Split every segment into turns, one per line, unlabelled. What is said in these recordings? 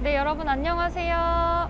네, 여러분 안녕하세요.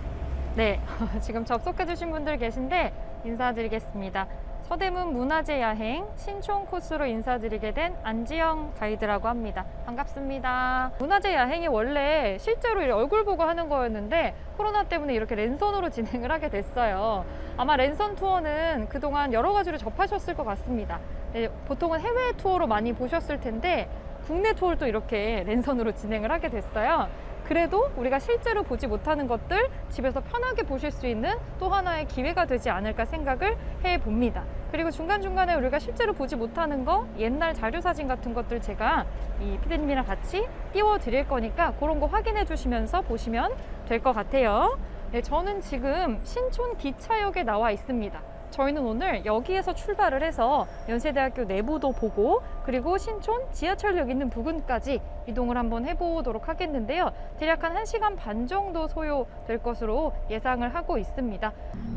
네, 지금 접속해 주신 분들 계신데 인사드리겠습니다. 서대문 문화재 야행 신촌 코스로 인사드리게 된 안지영 가이드라고 합니다. 반갑습니다. 문화재 야행이 원래 실제로 얼굴 보고 하는 거였는데 코로나 때문에 이렇게 랜선으로 진행을 하게 됐어요. 아마 랜선 투어는 그동안 여러 가지로 접하셨을 것 같습니다. 네, 보통은 해외 투어로 많이 보셨을 텐데 국내 투어도 이렇게 랜선으로 진행을 하게 됐어요. 그래도 우리가 실제로 보지 못하는 것들 집에서 편하게 보실 수 있는 또 하나의 기회가 되지 않을까 생각을 해봅니다. 그리고 중간중간에 우리가 실제로 보지 못하는 거, 옛날 자료사진 같은 것들 제가 이 피디님이랑 같이 띄워드릴 거니까 그런 거 확인해 주시면서 보시면 될 것 같아요. 네, 저는 지금 신촌 기차역에 나와 있습니다. 저희는 오늘 여기에서 출발을 해서 연세대학교 내부도 보고 그리고 신촌 지하철역 있는 부근까지 이동을 한번 해보도록 하겠는데요. 대략 한 1시간 반 정도 소요될 것으로 예상을 하고 있습니다.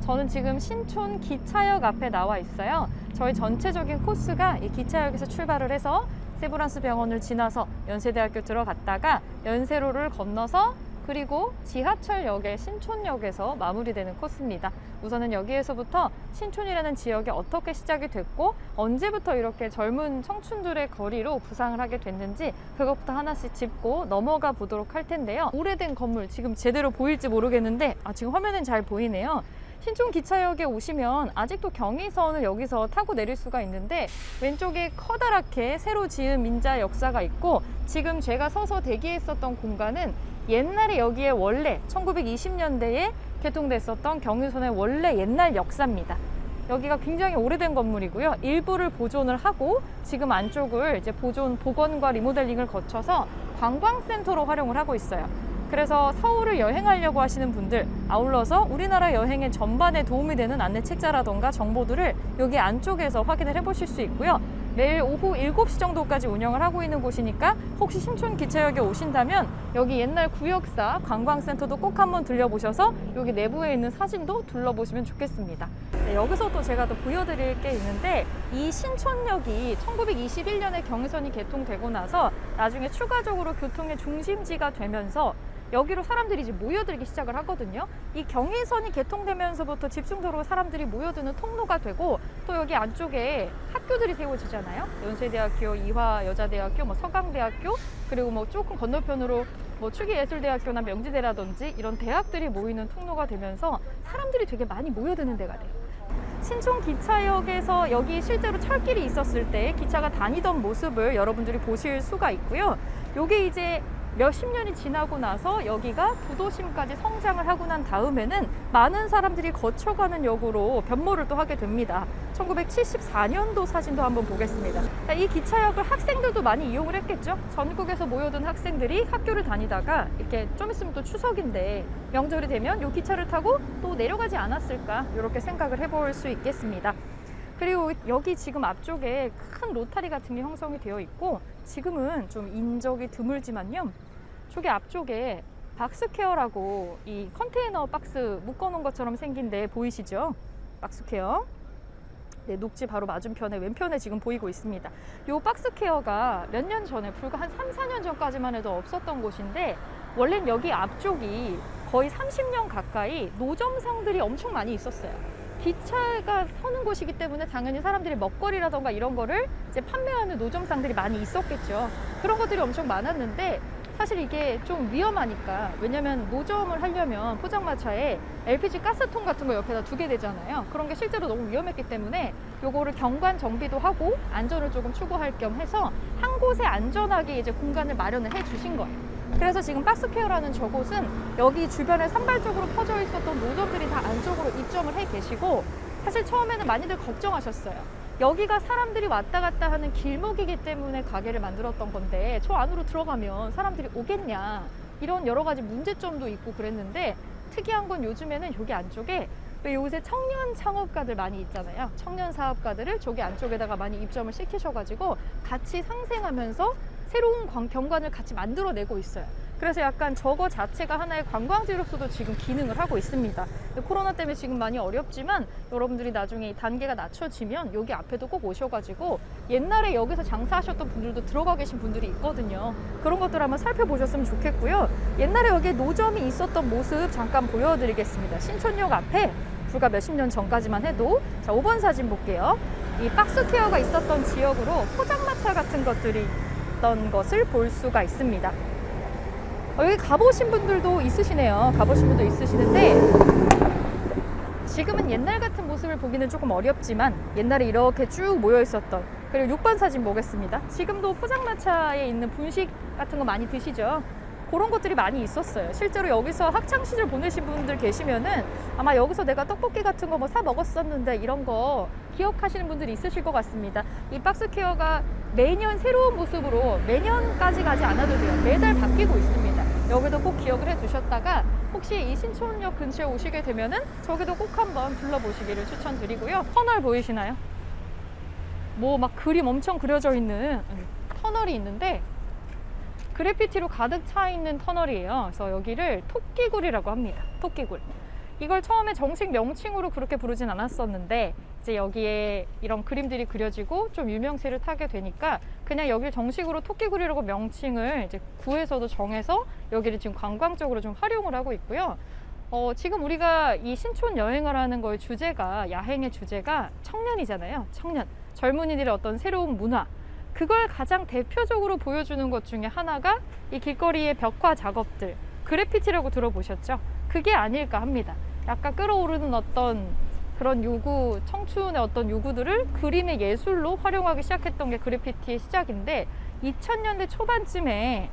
저는 지금 신촌 기차역 앞에 나와 있어요. 저희 전체적인 코스가 이 기차역에서 출발을 해서 세브란스 병원을 지나서 연세대학교 들어갔다가 연세로를 건너서 그리고 지하철역의 신촌역에서 마무리되는 코스입니다. 우선은 여기에서부터 신촌이라는 지역이 어떻게 시작이 됐고 언제부터 이렇게 젊은 청춘들의 거리로 부상을 하게 됐는지 그것부터 하나씩 짚고 넘어가 보도록 할 텐데요. 오래된 건물 지금 제대로 보일지 모르겠는데 지금 화면은 잘 보이네요. 신촌 기차역에 오시면 아직도 경의선을 여기서 타고 내릴 수가 있는데 왼쪽에 커다랗게 새로 지은 민자 역사가 있고 지금 제가 서서 대기했었던 공간은 옛날에 여기에 원래 1920년대에 개통됐었던 경의선의 원래 옛날 역사입니다. 여기가 굉장히 오래된 건물이고요. 일부를 보존을 하고 지금 안쪽을 이제 복원과 리모델링을 거쳐서 관광센터로 활용을 하고 있어요. 그래서 서울을 여행하려고 하시는 분들, 아울러서 우리나라 여행의 전반에 도움이 되는 안내 책자라던가 정보들을 여기 안쪽에서 확인을 해보실 수 있고요. 매일 오후 7시 정도까지 운영을 하고 있는 곳이니까 혹시 신촌 기차역에 오신다면 여기 옛날 구역사 관광센터도 꼭 한번 들려보셔서 여기 내부에 있는 사진도 둘러보시면 좋겠습니다. 네, 여기서 또 제가 또 보여드릴 게 있는데 이 신촌역이 1921년에 경의선이 개통되고 나서 나중에 추가적으로 교통의 중심지가 되면서 여기로 사람들이 이제 모여들기 시작을 하거든요. 이 경의선이 개통되면서부터 집중도로 사람들이 모여드는 통로가 되고 또 여기 안쪽에 학교들이 세워지잖아요. 연세대학교, 이화여자대학교, 서강대학교 그리고 조금 건너편으로 추기예술대학교나 명지대라든지 이런 대학들이 모이는 통로가 되면서 사람들이 되게 많이 모여드는 데가 돼요. 신촌 기차역에서 여기 실제로 철길이 있었을 때 기차가 다니던 모습을 여러분들이 보실 수가 있고요. 요게 이제 몇십 년이 지나고 나서 여기가 구도심까지 성장을 하고 난 다음에는 많은 사람들이 거쳐가는 역으로 변모를 또 하게 됩니다. 1974년도 사진도 한번 보겠습니다. 이 기차역을 학생들도 많이 이용을 했겠죠. 전국에서 모여든 학생들이 학교를 다니다가 이렇게 좀 있으면 또 추석인데 명절이 되면 이 기차를 타고 또 내려가지 않았을까 이렇게 생각을 해볼 수 있겠습니다. 그리고 여기 지금 앞쪽에 큰 로타리 같은 게 형성이 되어 있고 지금은 좀 인적이 드물지만요. 저기 앞쪽에 박스케어라고 이 컨테이너 박스 묶어놓은 것처럼 생긴 데 보이시죠? 박스케어. 네, 녹지 바로 맞은편에 왼편에 지금 보이고 있습니다. 이 박스케어가 몇 년 전에 불과 한 3, 4년 전까지만 해도 없었던 곳인데 원래는 여기 앞쪽이 거의 30년 가까이 노점상들이 엄청 많이 있었어요. 기차가 서는 곳이기 때문에 당연히 사람들이 먹거리라던가 이런 거를 이제 판매하는 노점상들이 많이 있었겠죠. 그런 것들이 엄청 많았는데 사실 이게 좀 위험하니까 왜냐면 노점을 하려면 포장마차에 LPG 가스통 같은 거 옆에다 두게 되잖아요. 그런 게 실제로 너무 위험했기 때문에 요거를 경관 정비도 하고 안전을 조금 추구할 겸 해서 한 곳에 안전하게 이제 공간을 마련을 해 주신 거예요. 그래서 지금 박스케어라는 저곳은 여기 주변에 산발적으로 퍼져 있었던 노점들이 다 안쪽으로 입점을 해 계시고 사실 처음에는 많이들 걱정하셨어요. 여기가 사람들이 왔다 갔다 하는 길목이기 때문에 가게를 만들었던 건데 저 안으로 들어가면 사람들이 오겠냐 이런 여러 가지 문제점도 있고 그랬는데 특이한 건 요즘에는 여기 안쪽에 왜 요새 청년 창업가들 많이 있잖아요. 청년 사업가들을 저기 안쪽에다가 많이 입점을 시키셔가지고 같이 상생하면서 새로운 경관을 같이 만들어내고 있어요. 그래서 약간 저거 자체가 하나의 관광지로서도 지금 기능을 하고 있습니다. 코로나 때문에 지금 많이 어렵지만 여러분들이 나중에 이 단계가 낮춰지면 여기 앞에도 꼭 오셔가지고 옛날에 여기서 장사하셨던 분들도 들어가 계신 분들이 있거든요. 그런 것들 한번 살펴보셨으면 좋겠고요. 옛날에 여기에 노점이 있었던 모습 잠깐 보여드리겠습니다. 신촌역 앞에 불과 몇십 년 전까지만 해도, 자, 5번 사진 볼게요. 이 박스케어가 있었던 지역으로 포장마차 같은 것들이 있던 것을 볼 수가 있습니다. 여기 가보신 분들도 있으시네요. 가보신 분도 있으시는데 지금은 옛날 같은 모습을 보기는 조금 어렵지만 옛날에 이렇게 쭉 모여 있었던, 그리고 6번 사진 보겠습니다. 지금도 포장마차에 있는 분식 같은 거 많이 드시죠? 그런 것들이 많이 있었어요. 실제로 여기서 학창시절 보내신 분들 계시면은 아마 여기서 내가 떡볶이 같은 거 뭐 사 먹었었는데 이런 거 기억하시는 분들이 있으실 것 같습니다. 이 박스케어가 매년 새로운 모습으로, 매년까지 가지 않아도 돼요. 매달 바뀌고 있습니다. 여기도 꼭 기억을 해 두셨다가 혹시 이 신촌역 근처에 오시게 되면은 저기도 꼭 한번 둘러보시기를 추천드리고요. 터널 보이시나요? 뭐 막 그림 엄청 그려져 있는 터널이 있는데 그래피티로 가득 차 있는 터널이에요. 그래서 여기를 토끼굴이라고 합니다. 토끼굴. 이걸 처음에 정식 명칭으로 그렇게 부르진 않았었는데 이제 여기에 이런 그림들이 그려지고 좀 유명세를 타게 되니까 그냥 여기를 정식으로 토끼굴이라고 명칭을 이제 구에서도 정해서 여기를 지금 관광적으로 좀 활용을 하고 있고요. 지금 우리가 이 신촌 여행을 하는 거의 주제가, 야행의 주제가 청년이잖아요. 청년. 젊은이들의 어떤 새로운 문화. 그걸 가장 대표적으로 보여주는 것 중에 하나가 이 길거리의 벽화 작업들, 그래피티라고 들어보셨죠? 그게 아닐까 합니다. 약간 끌어오르는 어떤 그런 요구, 청춘의 어떤 요구들을 그림의 예술로 활용하기 시작했던 게 그래피티의 시작인데 2000년대 초반쯤에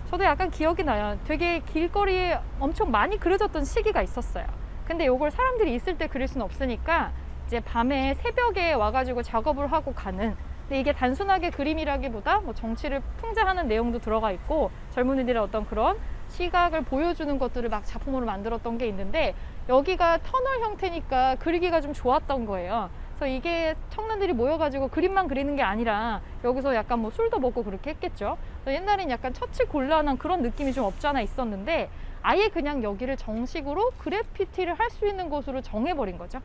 저도 약간 기억이 나요. 되게 길거리에 엄청 많이 그려졌던 시기가 있었어요. 근데 이걸 사람들이 있을 때 그릴 수는 없으니까 이제 밤에 새벽에 와가지고 작업을 하고 가는, 근데 이게 단순하게 그림이라기보다 뭐 정치를 풍자하는 내용도 들어가 있고 젊은이들의 어떤 그런 시각을 보여주는 것들을 막 작품으로 만들었던 게 있는데 여기가 터널 형태니까 그리기가 좀 좋았던 거예요. 그래서 이게 청년들이 모여가지고 그림만 그리는 게 아니라 여기서 약간 뭐 술도 먹고 그렇게 했겠죠. 옛날엔 약간 처치곤란한 그런 느낌이 좀 없지 않아 있었는데 아예 그냥 여기를 정식으로 그래피티를 할 수 있는 곳으로 정해버린 거죠.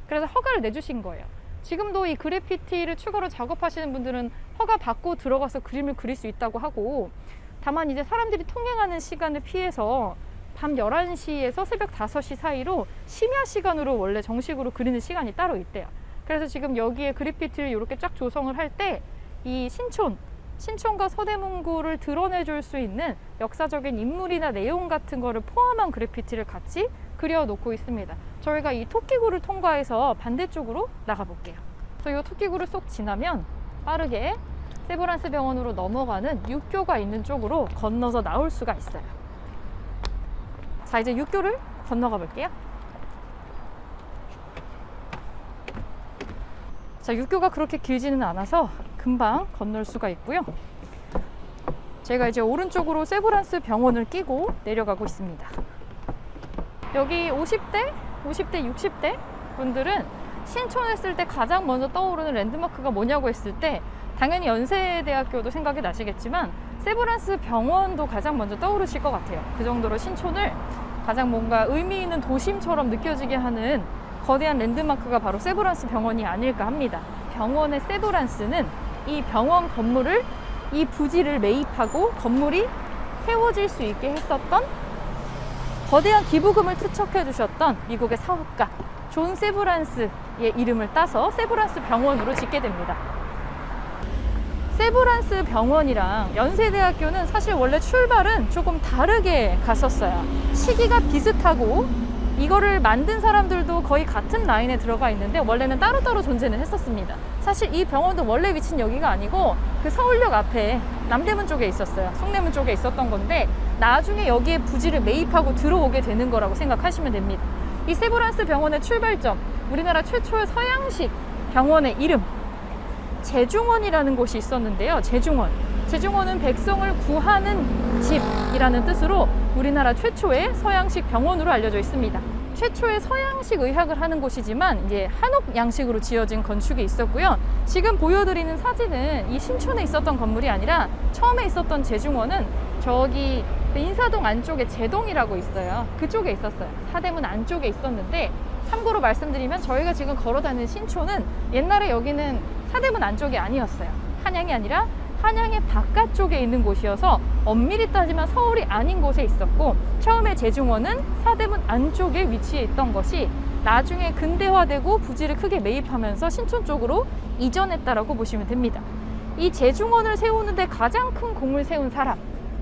그래서 허가를 내주신 거예요. 지금도 이 그래피티를 추가로 작업하시는 분들은 허가 받고 들어가서 그림을 그릴 수 있다고 하고, 다만 이제 사람들이 통행하는 시간을 피해서 밤 11시에서 새벽 5시 사이로 심야 시간으로 원래 정식으로 그리는 시간이 따로 있대요. 그래서 지금 여기에 그래피티를 이렇게 쫙 조성을 할 때 이 신촌과 서대문구를 드러내줄 수 있는 역사적인 인물이나 내용 같은 거를 포함한 그래피티를 같이 그려놓고 있습니다. 저희가 이 토끼굴을 통과해서 반대쪽으로 나가볼게요. 이 토끼굴을 쏙 지나면 빠르게 세브란스 병원으로 넘어가는 육교가 있는 쪽으로 건너서 나올 수가 있어요. 자, 이제 육교를 건너가 볼게요. 자, 육교가 그렇게 길지는 않아서 금방 건널 수가 있고요. 제가 이제 오른쪽으로 세브란스 병원을 끼고 내려가고 있습니다. 여기 50대, 60대 분들은 신촌 했을 때 가장 먼저 떠오르는 랜드마크가 뭐냐고 했을 때 당연히 연세대학교도 생각이 나시겠지만 세브란스 병원도 가장 먼저 떠오르실 것 같아요. 그 정도로 신촌을 가장 뭔가 의미 있는 도심처럼 느껴지게 하는 거대한 랜드마크가 바로 세브란스 병원이 아닐까 합니다. 병원의 세브란스는 이 병원 건물을, 이 부지를 매입하고 건물이 세워질 수 있게 했었던 거대한 기부금을 투척해 주셨던 미국의 사업가 존 세브란스의 이름을 따서 세브란스 병원으로 짓게 됩니다. 세브란스 병원이랑 연세대학교는 사실 원래 출발은 조금 다르게 갔었어요. 시기가 비슷하고 이거를 만든 사람들도 거의 같은 라인에 들어가 있는데 원래는 따로따로 존재는 했었습니다. 사실 이 병원도 원래 위치는 여기가 아니고 그 서울역 앞에 남대문 쪽에 있었어요. 송내문 쪽에 있었던 건데 나중에 여기에 부지를 매입하고 들어오게 되는 거라고 생각하시면 됩니다. 이 세브란스 병원의 출발점, 우리나라 최초의 서양식 병원의 이름 제중원이라는 곳이 있었는데요. 제중원은 백성을 구하는 집이라는 뜻으로 우리나라 최초의 서양식 병원으로 알려져 있습니다. 최초의 서양식 의학을 하는 곳이지만 이제 한옥 양식으로 지어진 건축이 있었고요. 지금 보여드리는 사진은 이 신촌에 있었던 건물이 아니라 처음에 있었던 제중원은 저기 인사동 안쪽에 제동이라고 있어요. 그쪽에 있었어요. 사대문 안쪽에 있었는데, 참고로 말씀드리면 저희가 지금 걸어다니는 신촌은 옛날에 여기는 사대문 안쪽이 아니었어요. 한양이 아니라 한양의 바깥쪽에 있는 곳이어서 엄밀히 따지면 서울이 아닌 곳에 있었고, 처음에 제중원은 사대문 안쪽에 위치해 있던 것이 나중에 근대화되고 부지를 크게 매입하면서 신촌 쪽으로 이전했다라고 보시면 됩니다. 이 제중원을 세우는데 가장 큰 공을 세운 사람,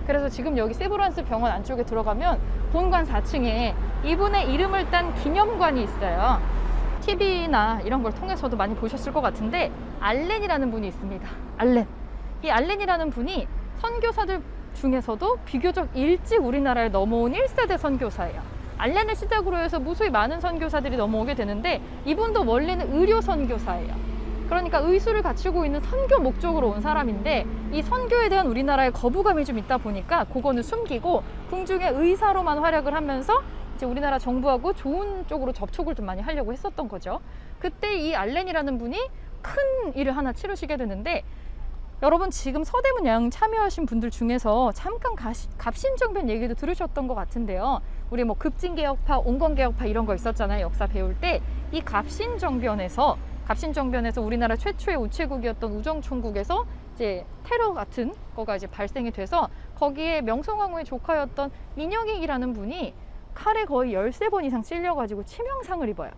그래서 지금 여기 세브란스 병원 안쪽에 들어가면 본관 4층에 이분의 이름을 딴 기념관이 있어요. TV나 이런 걸 통해서도 많이 보셨을 것 같은데, 알렌이라는 분이 있습니다. 알렌. 이 알렌이라는 분이 선교사들 중에서도 비교적 일찍 우리나라에 넘어온 1세대 선교사예요. 알렌을 시작으로 해서 무수히 많은 선교사들이 넘어오게 되는데, 이분도 원래는 의료 선교사예요. 그러니까 의수를 갖추고 있는 선교 목적으로 온 사람인데, 이 선교에 대한 우리나라의 거부감이 좀 있다 보니까 그거는 숨기고 궁중의 의사로만 활약을 하면서 이제 우리나라 정부하고 좋은 쪽으로 접촉을 좀 많이 하려고 했었던 거죠. 그때 이 알렌이라는 분이 큰 일을 하나 치르시게 되는데, 여러분 지금 서대문 야영 참여하신 분들 중에서 잠깐 갑신정변 얘기도 들으셨던 것 같은데요. 우리 뭐 급진개혁파, 온건개혁파 이런 거 있었잖아요. 역사 배울 때. 이 갑신정변에서 우리나라 최초의 우체국이었던 우정총국에서 이제 테러 같은 거가 이제 발생이 돼서, 거기에 명성황후의 조카였던 민영익이라는 분이 칼에 거의 13번 이상 찔려가지고 치명상을 입어요.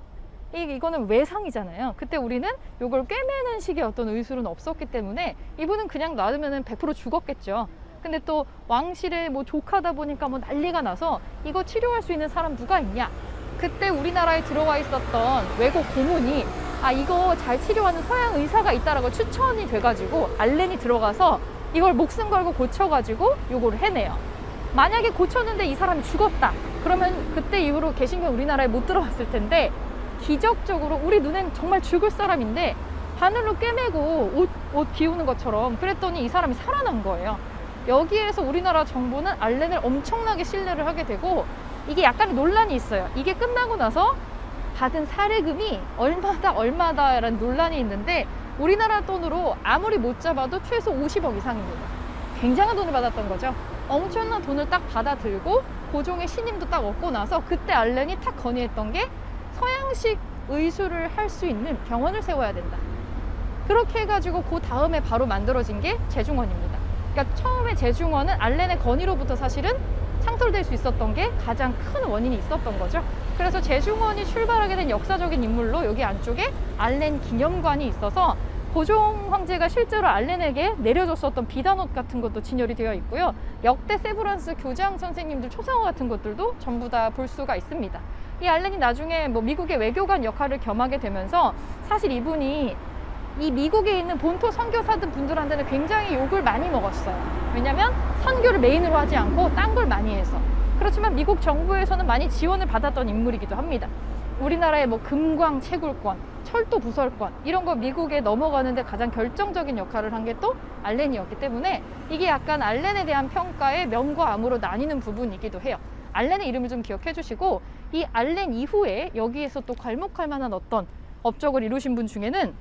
이거는 외상이잖아요. 그때 우리는 이걸 꿰매는 식의 어떤 의술은 없었기 때문에 이분은 그냥 놔두면 100% 죽었겠죠. 근데 또 왕실의 뭐 조카다 보니까 뭐 난리가 나서 이거 치료할 수 있는 사람 누가 있냐? 그때 우리나라에 들어와 있었던 외국 고문이 이거 잘 치료하는 서양 의사가 있다라고 추천이 돼가지고 알렌이 들어가서 이걸 목숨 걸고 고쳐가지고 요거를 해내요. 만약에 고쳤는데 이 사람이 죽었다 그러면 그때 이후로 개신교 우리나라에 못 들어왔을 텐데, 기적적으로 우리 눈엔 정말 죽을 사람인데 바늘로 꿰매고 옷 비우는 것처럼 그랬더니 이 사람이 살아난 거예요. 여기에서 우리나라 정부는 알렌을 엄청나게 신뢰를 하게 되고, 이게 약간의 논란이 있어요. 이게 끝나고 나서 받은 사례금이 얼마다라는 논란이 있는데, 우리나라 돈으로 아무리 못 잡아도 최소 50억 이상입니다. 굉장한 돈을 받았던 거죠. 엄청난 돈을 딱 받아들고 고종의 신임도 딱 얻고 나서 그때 알렌이 딱 건의했던 게 서양식 의술을 할 수 있는 병원을 세워야 된다. 그렇게 해가지고 그 다음에 바로 만들어진 게 제중원입니다. 그러니까 처음에 제중원은 알렌의 건의로부터 사실은 창설될 수 있었던 게 가장 큰 원인이 있었던 거죠. 그래서 제중원이 출발하게 된 역사적인 인물로 여기 안쪽에 알렌 기념관이 있어서 고종 황제가 실제로 알렌에게 내려줬었던 비단옷 같은 것도 진열이 되어 있고요. 역대 세브란스 교장 선생님들 초상화 같은 것들도 전부 다 볼 수가 있습니다. 이 알렌이 나중에 뭐 미국의 외교관 역할을 겸하게 되면서, 사실 이분이 이 미국에 있는 본토 선교사들 분들한테는 굉장히 욕을 많이 먹었어요. 왜냐면 선교를 메인으로 하지 않고 딴 걸 많이 해서. 그렇지만 미국 정부에서는 많이 지원을 받았던 인물이기도 합니다. 우리나라의 뭐 금광 채굴권, 철도 부설권 이런 거 미국에 넘어가는데 가장 결정적인 역할을 한 게 또 알렌이었기 때문에, 이게 약간 알렌에 대한 평가의 명과 암으로 나뉘는 부분이기도 해요. 알렌의 이름을 좀 기억해 주시고, 이 알렌 이후에 여기에서 또 괄목할 만한 어떤 업적을 이루신 분 중에는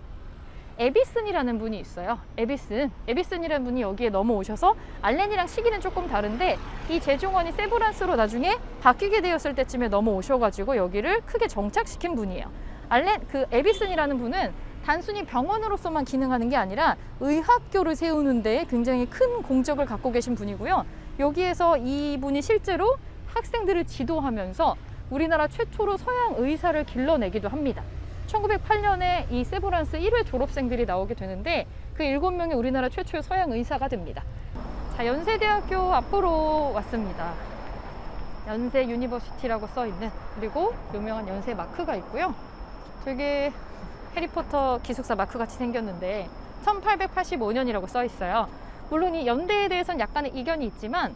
에비슨이라는 분이 있어요. 에비슨이라는 분이 여기에 넘어오셔서, 알렌이랑 시기는 조금 다른데 이 제중원이 세브란스로 나중에 바뀌게 되었을 때쯤에 넘어오셔가지고 여기를 크게 정착시킨 분이에요. 에비슨이라는 분은 단순히 병원으로서만 기능하는 게 아니라 의학교를 세우는 데 굉장히 큰 공적을 갖고 계신 분이고요. 여기에서 이분이 실제로 학생들을 지도하면서 우리나라 최초로 서양 의사를 길러내기도 합니다. 1908년에 이 세브란스 1회 졸업생들이 나오게 되는데, 그 7명이 우리나라 최초의 서양 의사가 됩니다. 자, 연세대학교 앞으로 왔습니다. 연세 유니버시티라고 써있는, 그리고 유명한 연세 마크가 있고요. 되게 해리포터 기숙사 마크 같이 생겼는데 1885년이라고 써있어요. 물론 이 연대에 대해서는 약간의 이견이 있지만,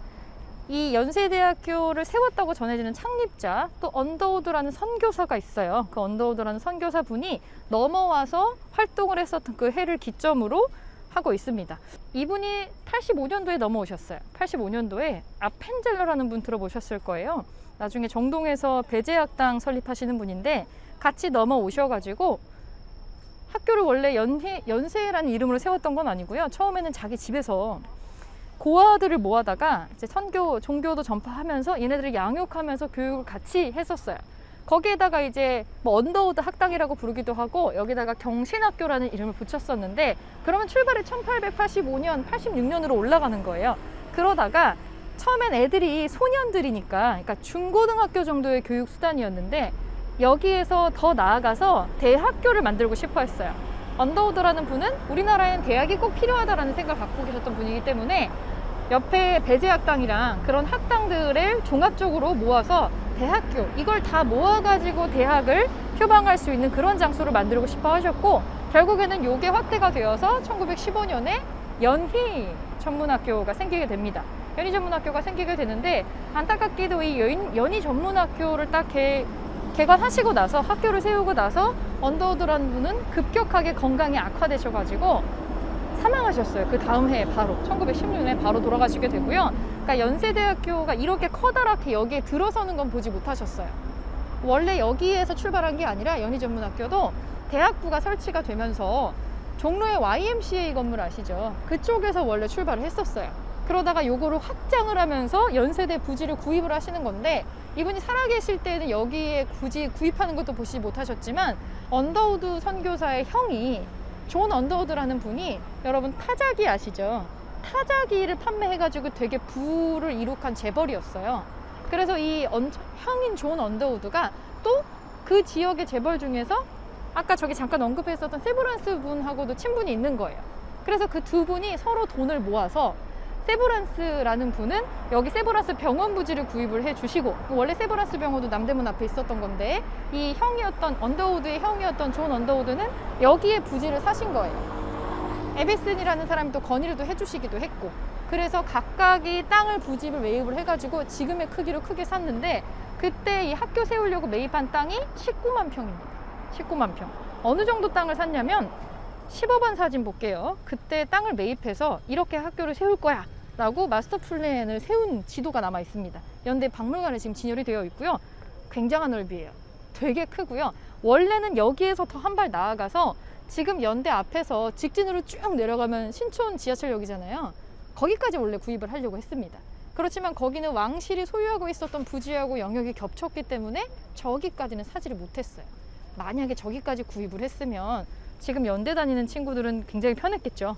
이 연세대학교를 세웠다고 전해지는 창립자, 또 언더우드라는 선교사가 있어요. 그 언더우드라는 선교사 분이 넘어와서 활동을 했었던 그 해를 기점으로 하고 있습니다. 이분이 85년도에 넘어오셨어요. 85년도에 아펜젤러라는 분 들어보셨을 거예요. 나중에 정동에서 배제학당 설립하시는 분인데, 같이 넘어오셔가지고 학교를 원래 연세라는 이름으로 세웠던 건 아니고요. 처음에는 자기 집에서 고아들을 모아다가 이제 선교, 종교도 전파하면서 얘네들을 양육하면서 교육을 같이 했었어요. 거기에다가 이제 뭐 언더우드 학당이라고 부르기도 하고 여기다가 경신학교라는 이름을 붙였었는데, 그러면 출발이 1885년, 86년으로 올라가는 거예요. 그러다가 처음엔 애들이 소년들이니까, 그러니까 중고등학교 정도의 교육 수단이었는데 여기에서 더 나아가서 대학교를 만들고 싶어 했어요. 언더우드라는 분은 우리나라엔 대학이 꼭 필요하다라는 생각을 갖고 계셨던 분이기 때문에 옆에 배제학당이랑 그런 학당들을 종합적으로 모아서 대학교, 이걸 다 모아가지고 대학을 표방할 수 있는 그런 장소를 만들고 싶어 하셨고, 결국에는 요게 확대가 되어서 1915년에 연희 전문학교가 생기게 됩니다. 연희 전문학교가 생기게 되는데, 안타깝게도 이 연희 전문학교를 딱 개관하시고 나서, 학교를 세우고 나서 언더우드라는 분은 급격하게 건강이 악화되셔가지고 사망하셨어요. 그 다음 해에 바로 1916년에 바로 돌아가시게 되고요. 그러니까 연세대학교가 이렇게 커다랗게 여기에 들어서는 건 보지 못하셨어요. 원래 여기에서 출발한 게 아니라 연희전문학교도 대학부가 설치가 되면서 종로의 YMCA 건물 아시죠? 그쪽에서 원래 출발을 했었어요. 그러다가 요거를 확장을 하면서 연세대 부지를 구입을 하시는 건데, 이분이 살아계실 때는 여기에 굳이 구입하는 것도 보지 못하셨지만 언더우드 선교사의 형이 존 언더우드라는 분이, 여러분 타자기 아시죠? 타자기를 판매해가지고 되게 부를 이룩한 재벌이었어요. 그래서 이 형인 존 언더우드가 또 그 지역의 재벌 중에서 아까 저기 잠깐 언급했었던 세브란스 분하고도 친분이 있는 거예요. 그래서 그 두 분이 서로 돈을 모아서 세브란스라는 분은 여기 세브란스 병원 부지를 구입을 해주시고, 원래 세브란스 병원도 남대문 앞에 있었던 건데 이 형이었던 언더우드의 형이었던 존 언더우드는 여기에 부지를 사신 거예요. 에베슨이라는 사람이 또 건의를 해주시기도 했고, 그래서 각각이 땅을 부집을 매입을 해가지고 지금의 크기로 크게 샀는데, 그때 이 학교 세우려고 매입한 땅이 19만 평입니다. 19만 평. 어느 정도 땅을 샀냐면 15번 사진 볼게요. 그때 땅을 매입해서 이렇게 학교를 세울 거야 라고 마스터 플랜을 세운 지도가 남아 있습니다. 연대 박물관에 지금 진열이 되어 있고요. 굉장한 넓이에요. 되게 크고요. 원래는 여기에서 더 한 발 나아가서 지금 연대 앞에서 직진으로 쭉 내려가면 신촌 지하철역이잖아요. 거기까지 원래 구입을 하려고 했습니다. 그렇지만 거기는 왕실이 소유하고 있었던 부지하고 영역이 겹쳤기 때문에 저기까지는 사지를 못했어요. 만약에 저기까지 구입을 했으면 지금 연대 다니는 친구들은 굉장히 편했겠죠.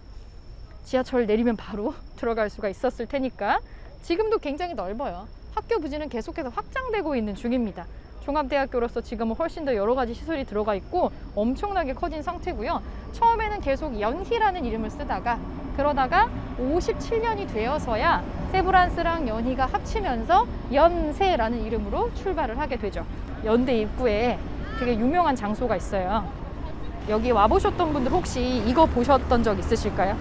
지하철 내리면 바로 들어갈 수가 있었을 테니까. 지금도 굉장히 넓어요. 학교 부지는 계속해서 확장되고 있는 중입니다. 종합대학교로서 지금은 훨씬 더 여러 가지 시설이 들어가 있고 엄청나게 커진 상태고요. 처음에는 계속 연희라는 이름을 쓰다가, 그러다가 57년이 되어서야 세브란스랑 연희가 합치면서 연세라는 이름으로 출발을 하게 되죠. 연대 입구에 되게 유명한 장소가 있어요. 여기 와보셨던 분들 혹시 이거 보셨던 적 있으실까요?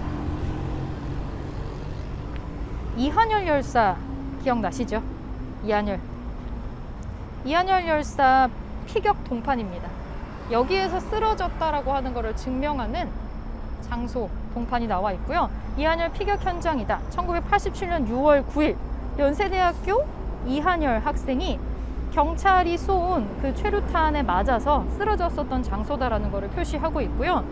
이한열 열사 기억나시죠? 이한열 열사 피격 동판입니다. 여기에서 쓰러졌다라고 하는 것을 증명하는 장소 동판이 나와 있고요. 이한열 피격 현장이다. 1987년 6월 9일 연세대학교 이한열 학생이 경찰이 쏜 그 최루탄에 맞아서 쓰러졌었던 장소다라는 것을 표시하고 있고요.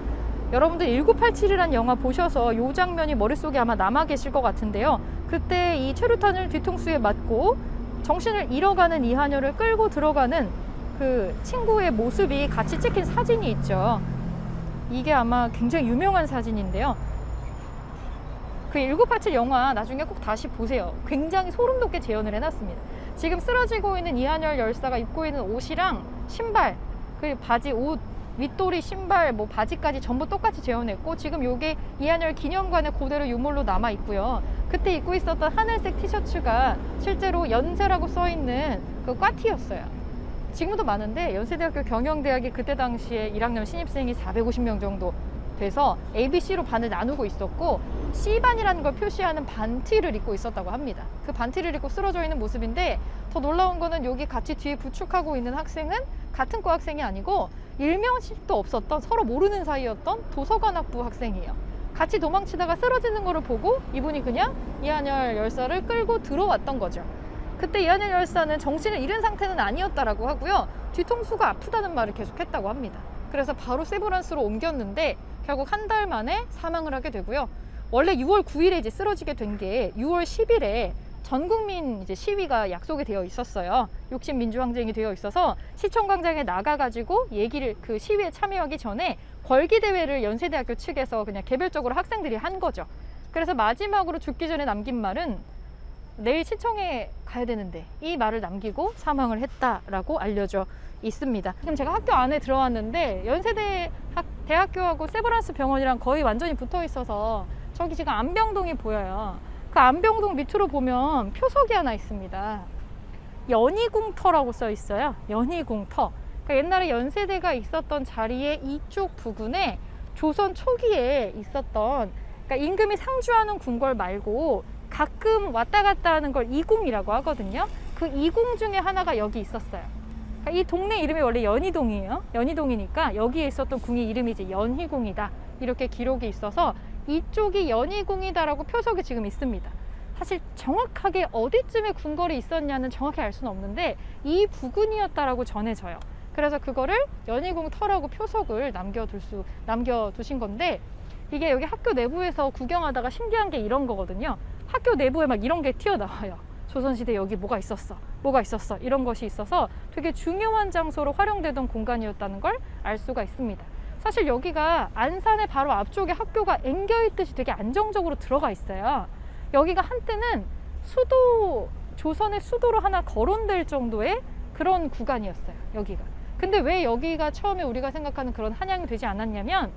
여러분들 1987이라는 영화 보셔서 이 장면이 머릿속에 아마 남아 계실 것 같은데요. 그때 이 최루탄을 뒤통수에 맞고 정신을 잃어가는 이한열을 끌고 들어가는 그 친구의 모습이 같이 찍힌 사진이 있죠. 이게 아마 굉장히 유명한 사진인데요. 그 1987 영화 나중에 꼭 다시 보세요. 굉장히 소름 돋게 재현을 해놨습니다. 지금 쓰러지고 있는 이한열 열사가 입고 있는 옷이랑 신발, 그 바지, 옷, 윗도리, 신발, 뭐 바지까지 전부 똑같이 재현했고, 지금 요게 이한열 기념관에 그대로 유물로 남아 있고요. 그때 입고 있었던 하늘색 티셔츠가 실제로 연세라고 써있는 그 꽈티였어요. 지금도 많은데 연세대학교 경영대학이 그때 당시에 1학년 신입생이 450명 정도 돼서 ABC로 반을 나누고 있었고, C반이라는 걸 표시하는 반티를 입고 있었다고 합니다. 그 반티를 입고 쓰러져 있는 모습인데, 더 놀라운 거는 여기 같이 뒤에 부축하고 있는 학생은 같은 과 학생이 아니고 일면식도 없었던, 서로 모르는 사이였던 도서관학부 학생이에요. 같이 도망치다가 쓰러지는 거를 보고 이분이 그냥 이한열 열사를 끌고 들어왔던 거죠. 그때 이한열 열사는 정신을 잃은 상태는 아니었다라고 하고요. 뒤통수가 아프다는 말을 계속했다고 합니다. 그래서 바로 세브란스로 옮겼는데 결국 한 달 만에 사망을 하게 되고요. 원래 6월 9일에 이제 쓰러지게 된 게 6월 10일에 전 국민 이제 시위가 약속이 되어 있었어요. 60민주항쟁이 되어 있어서 시청광장에 나가가지고 얘기를 그 시위에 참여하기 전에 걸기대회를 연세대학교 측에서 그냥 개별적으로 학생들이 한 거죠. 그래서 마지막으로 죽기 전에 남긴 말은 내일 시청에 가야 되는데 이 말을 남기고 사망을 했다라고 알려져 있습니다. 지금 제가 학교 안에 들어왔는데 연세대 대학교하고 세브란스 병원이랑 거의 완전히 붙어 있어서 저기 지금 안병동이 보여요. 그 안병동 밑으로 보면 표석이 하나 있습니다. 연희궁터라고 써 있어요. 연희궁터. 그러니까 옛날에 연세대가 있었던 자리에 이쪽 부근에 조선 초기에 있었던, 그러니까 임금이 상주하는 궁궐 말고 가끔 왔다 갔다 하는 걸 이궁이라고 하거든요. 그 이궁 중에 하나가 여기 있었어요. 그러니까 이 동네 이름이 원래 연희동이에요. 연희동이니까 여기에 있었던 궁이 이름이 이제 연희궁이다, 이렇게 기록이 있어서 이쪽이 연희궁이다라고 표석이 지금 있습니다. 사실 정확하게 어디쯤에 궁궐이 있었냐는 정확히 알 수는 없는데 이 부근이었다라고 전해져요. 그래서 그거를 연희궁터라고 표석을 남겨두신 건데, 이게 여기 학교 내부에서 구경하다가 신기한 게 이런 거거든요. 학교 내부에 막 이런 게 튀어나와요. 조선시대 여기 뭐가 있었어, 뭐가 있었어, 이런 것이 있어서 되게 중요한 장소로 활용되던 공간이었다는 걸 알 수가 있습니다. 사실 여기가 안산의 바로 앞쪽에 학교가 앵겨있듯이 되게 안정적으로 들어가 있어요. 여기가 한때는 조선의 수도로 하나 거론될 정도의 그런 구간이었어요, 여기가. 근데 왜 여기가 처음에 우리가 생각하는 그런 한양이 되지 않았냐면,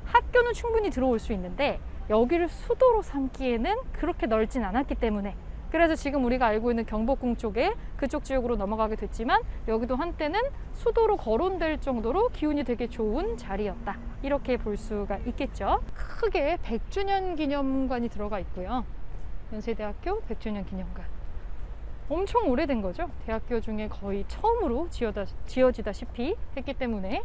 학교는 충분히 들어올 수 있는데 여기를 수도로 삼기에는 그렇게 넓진 않았기 때문에, 그래서 지금 우리가 알고 있는 경복궁 쪽에 그쪽 지역으로 넘어가게 됐지만 여기도 한때는 수도로 거론될 정도로 기운이 되게 좋은 자리였다, 이렇게 볼 수가 있겠죠. 크게 100주년 기념관이 들어가 있고요. 연세대학교 100주년 기념관. 엄청 오래된 거죠. 대학교 중에 거의 처음으로 지어지다시피 했기 때문에.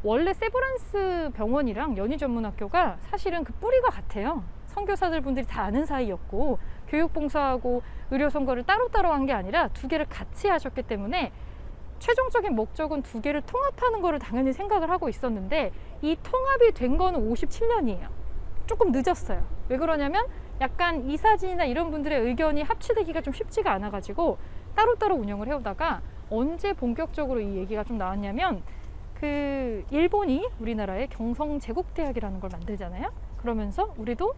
원래 세브란스 병원이랑 연희전문학교가 사실은 그 뿌리가 같아요. 선교사들 분들이 다 아는 사이였고, 교육봉사하고 의료선거를 따로따로 한 게 아니라 두 개를 같이 하셨기 때문에 최종적인 목적은 두 개를 통합하는 거를 당연히 생각을 하고 있었는데, 이 통합이 된 거는 57년이에요. 조금 늦었어요. 왜 그러냐면 약간 이사진이나 이런 분들의 의견이 합치되기가 좀 쉽지가 않아가지고 따로따로 운영을 해오다가 언제 본격적으로 이 얘기가 좀 나왔냐면, 그 일본이 우리나라에 경성제국대학이라는 걸 만들잖아요. 그러면서 우리도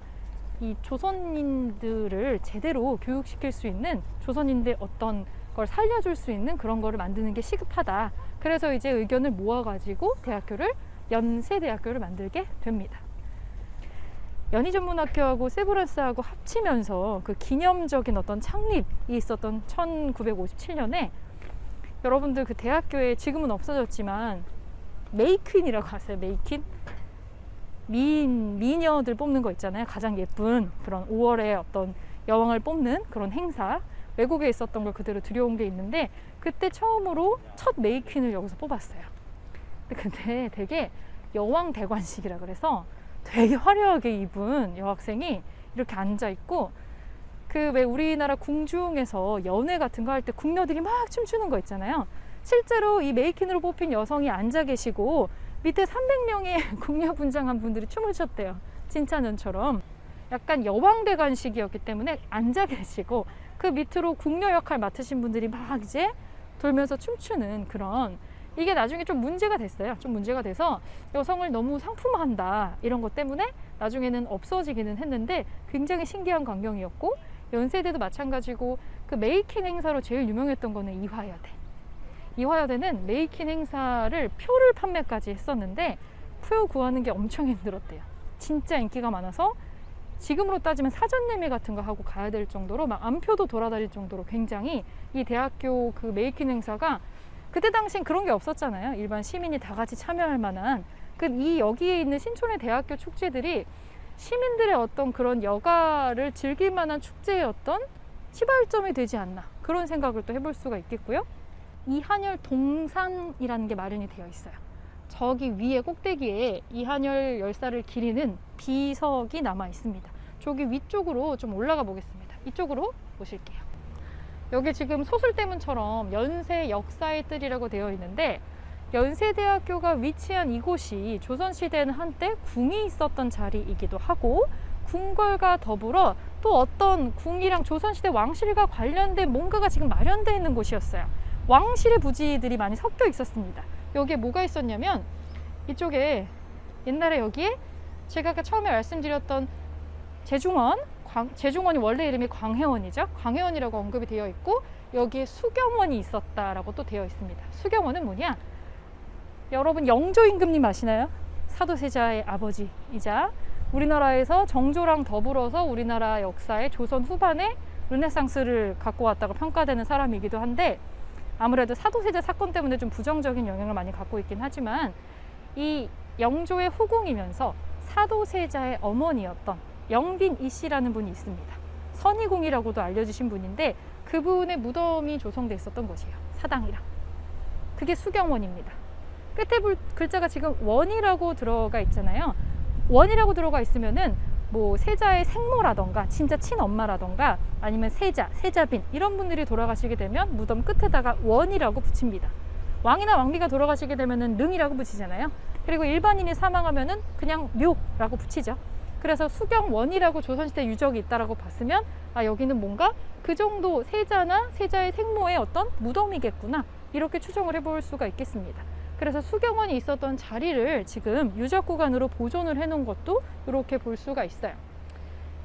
이 조선인들을 제대로 교육시킬 수 있는, 조선인들 어떤 걸 살려줄 수 있는 그런 거를 만드는 게 시급하다. 그래서 이제 의견을 모아가지고 연세대학교를 만들게 됩니다. 연희전문학교하고 세브란스하고 합치면서 그 기념적인 어떤 창립이 있었던 1957년에 여러분들 그 대학교에 지금은 없어졌지만 메이퀸이라고 아세요? 메이퀸? 미녀들 뽑는 거 있잖아요. 가장 예쁜 그런 5월에 어떤 여왕을 뽑는 그런 행사, 외국에 있었던 걸 그대로 들여온 게 있는데, 그때 처음으로 첫 메이퀸을 여기서 뽑았어요. 근데 되게 여왕 대관식이라 그래서 되게 화려하게 입은 여학생이 이렇게 앉아 있고, 그 왜 우리나라 궁중에서 연회 같은 거 할 때 궁녀들이 막 춤추는 거 있잖아요. 실제로 이 메이킹으로 뽑힌 여성이 앉아 계시고 밑에 300명의 궁녀 분장한 분들이 춤을 췄대요. 진짜년처럼. 약간 여왕대관식이었기 때문에 앉아 계시고 그 밑으로 궁녀 역할 맡으신 분들이 막 이제 돌면서 춤추는 그런, 이게 나중에 좀 문제가 됐어요. 좀 문제가 돼서 여성을 너무 상품화한다 이런 것 때문에 나중에는 없어지기는 했는데, 굉장히 신기한 광경이었고, 연세대도 마찬가지고 그 메이킹 행사로 제일 유명했던 거는 이화여대. 이화여대는 메이킹 행사를 표를 판매까지 했었는데 표 구하는 게 엄청 힘들었대요. 진짜 인기가 많아서 지금으로 따지면 사전 예매 같은 거 하고 가야 될 정도로 막 암표도 돌아다닐 정도로 굉장히 이 대학교 그 메이킹 행사가, 그때 당시엔 그런 게 없었잖아요. 일반 시민이 다 같이 참여할 만한 여기에 있는 신촌의 대학교 축제들이 시민들의 어떤 그런 여가를 즐길 만한 축제였던 시발점이 되지 않나, 그런 생각을 또 해볼 수가 있겠고요. 이한열 동상이라는 게 마련이 되어 있어요. 저기 위에 꼭대기에 이한열 열사를 기리는 비석이 남아 있습니다. 저기 위쪽으로 좀 올라가 보겠습니다. 이쪽으로 보실게요. 여기 지금 소술대문처럼 연세 역사의 뜰이라고 되어 있는데, 연세대학교가 위치한 이곳이 조선시대에는 한때 궁이 있었던 자리이기도 하고 궁궐과 더불어 또 어떤 궁이랑 조선시대 왕실과 관련된 뭔가가 지금 마련되어 있는 곳이었어요. 왕실의 부지들이 많이 섞여 있었습니다. 여기에 뭐가 있었냐면 이쪽에 옛날에 여기에 제가 아까 처음에 말씀드렸던 제중원, 제중원이 원래 이름이 광해원이죠. 광해원이라고 언급이 되어 있고 여기에 수경원이 있었다라고 또 되어 있습니다. 수경원은 뭐냐? 여러분 영조 임금님 아시나요? 사도세자의 아버지이자 우리나라에서 정조랑 더불어서 우리나라 역사의 조선 후반에 르네상스를 갖고 왔다고 평가되는 사람이기도 한데 아무래도 사도세자 사건 때문에 좀 부정적인 영향을 많이 갖고 있긴 하지만 이 영조의 후궁이면서 사도세자의 어머니였던 영빈 이씨라는 분이 있습니다. 선희궁이라고도 알려주신 분인데 그분의 무덤이 조성돼 있었던 곳이에요. 사당이랑. 그게 수경원입니다. 끝에 글자가 지금 원이라고 들어가 있잖아요. 원이라고 들어가 있으면은 뭐 세자의 생모라던가 진짜 친엄마라던가 아니면 세자, 세자빈 이런 분들이 돌아가시게 되면 무덤 끝에다가 원이라고 붙입니다. 왕이나 왕비가 돌아가시게 되면은 릉이라고 붙이잖아요. 그리고 일반인이 사망하면은 그냥 묘라고 붙이죠. 그래서 수경원이라고 조선시대 유적이 있다라고 봤으면 아 여기는 뭔가 그 정도 세자나 세자의 생모의 어떤 무덤이겠구나 이렇게 추정을 해볼 수가 있겠습니다. 그래서 수경원이 있었던 자리를 지금 유적구간으로 보존을 해놓은 것도 이렇게 볼 수가 있어요.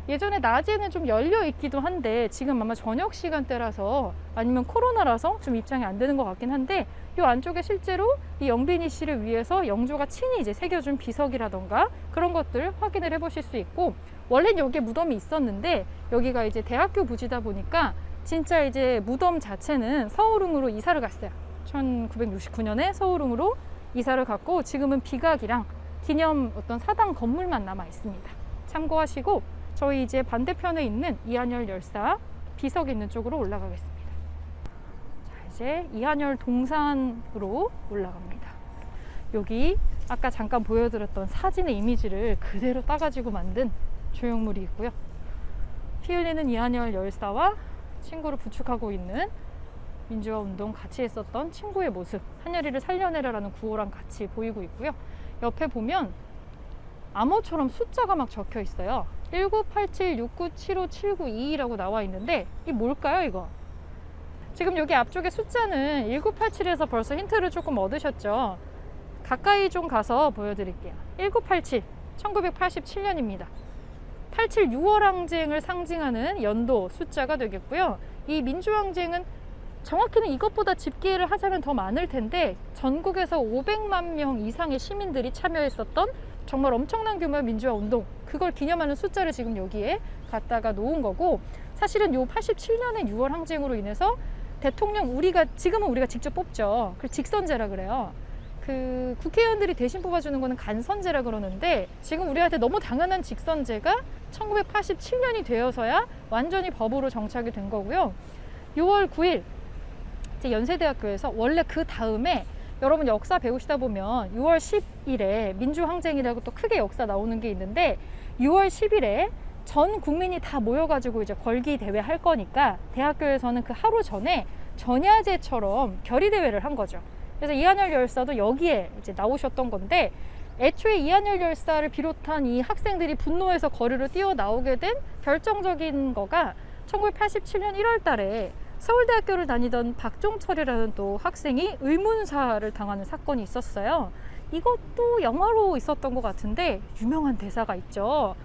예전에 낮에는 좀 열려 있기도 한데 지금 아마 저녁 시간대라서 아니면 코로나라서 좀 입장이 안 되는 것 같긴 한데 이 안쪽에 실제로 이 영빈이 씨를 위해서 영조가 친히 이제 새겨준 비석이라던가 그런 것들 확인을 해보실 수 있고 원래는 여기에 무덤이 있었는데 여기가 이제 대학교 부지다 보니까 진짜 이제 무덤 자체는 서울흥으로 이사를 갔어요. 1969년에 서울흥으로 이사를 갔고 지금은 비각이랑 기념 어떤 사당 건물만 남아 있습니다. 참고하시고 저희 이제 반대편에 있는 이한열 열사 비석 있는 쪽으로 올라가겠습니다. 자, 이제 이한열 동산으로 올라갑니다. 여기 아까 잠깐 보여드렸던 사진의 이미지를 그대로 따가지고 만든 조형물이 있고요. 피 흘리는 이한열 열사와 친구를 부축하고 있는 민주화 운동 같이 했었던 친구의 모습, 한여리를 살려내라라는 구호랑 같이 보이고 있고요. 옆에 보면 암호처럼 숫자가 막 적혀 있어요. 198769757922라고 나와 있는데 이게 뭘까요 이거? 지금 여기 앞쪽에 숫자는 1987에서 벌써 힌트를 조금 얻으셨죠? 가까이 좀 가서 보여드릴게요. 1987, 1987년입니다. 87 6월 항쟁을 상징하는 연도 숫자가 되겠고요. 이 민주항쟁은 정확히는 이것보다 집계를 하자면 더 많을 텐데 전국에서 500만 명 이상의 시민들이 참여했었던 정말 엄청난 규모의 민주화 운동 그걸 기념하는 숫자를 지금 여기에 갖다가 놓은 거고 사실은 요 87년의 6월 항쟁으로 인해서 대통령 지금은 우리가 직접 뽑죠. 그 직선제라 그래요. 그 국회의원들이 대신 뽑아주는 거는 간선제라 그러는데 지금 우리한테 너무 당연한 직선제가 1987년이 되어서야 완전히 법으로 정착이 된 거고요. 6월 9일 연세대학교에서 원래 그 다음에 여러분 역사 배우시다 보면 6월 10일에 민주항쟁이라고 또 크게 역사 나오는 게 있는데 6월 10일에 전 국민이 다 모여가지고 이제 걸기 대회 할 거니까 대학교에서는 그 하루 전에 전야제처럼 결의대회를 한 거죠. 그래서 이한열 열사도 여기에 이제 나오셨던 건데 애초에 이한열 열사를 비롯한 이 학생들이 분노해서 거리로 뛰어나오게 된 결정적인 거가 1987년 1월 달에 서울대학교를 다니던 박종철이라는 또 학생이 의문사를 당하는 사건이 있었어요. 이것도 영화로 있었던 것 같은데 유명한 대사가 있죠.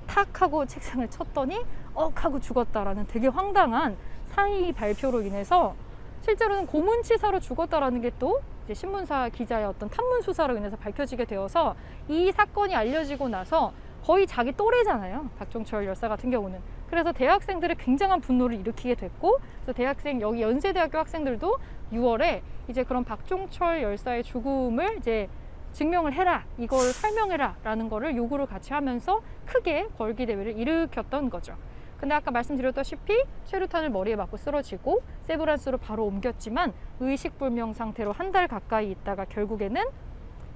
탁 하고 책상을 쳤더니 억 하고 죽었다라는 되게 황당한 사의 발표로 인해서 실제로는 고문치사로 죽었다라는 게 또 신문사 기자의 어떤 탐문 수사로 인해서 밝혀지게 되어서 이 사건이 알려지고 나서 거의 자기 또래잖아요. 박종철 열사 같은 경우는. 그래서 대학생들의 굉장한 분노를 일으키게 됐고 그래서 여기 연세대학교 학생들도 6월에 이제 그런 박종철 열사의 죽음을 이제 증명을 해라, 이걸 설명해라 라는 거를 요구를 같이 하면서 크게 걸기 대회를 일으켰던 거죠. 근데 아까 말씀드렸다시피 최루탄을 머리에 맞고 쓰러지고 세브란스로 바로 옮겼지만 의식불명 상태로 한 달 가까이 있다가 결국에는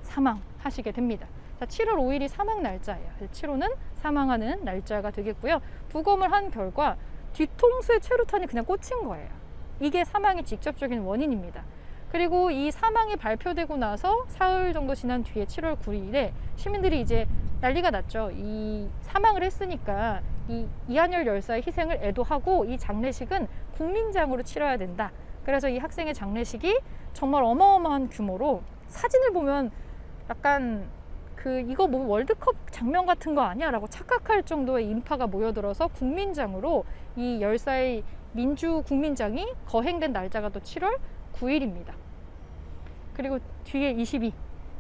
사망하시게 됩니다. 자, 7월 5일이 사망 날짜예요. 7호는 사망하는 날짜가 되겠고요. 부검을 한 결과 뒤통수에 최루탄이 그냥 꽂힌 거예요. 이게 사망의 직접적인 원인입니다. 그리고 이 사망이 발표되고 나서 사흘 정도 지난 뒤에 7월 9일에 시민들이 이제 난리가 났죠. 이 사망을 했으니까 이 이한열 열사의 희생을 애도하고 이 장례식은 국민장으로 치러야 된다. 그래서 이 학생의 장례식이 정말 어마어마한 규모로, 사진을 보면 약간 이거 뭐 월드컵 장면 같은 거 아니야? 라고 착각할 정도의 인파가 모여들어서 국민장으로, 이 열사의 민주 국민장이 거행된 날짜가 또 7월 9일입니다. 그리고 뒤에 22,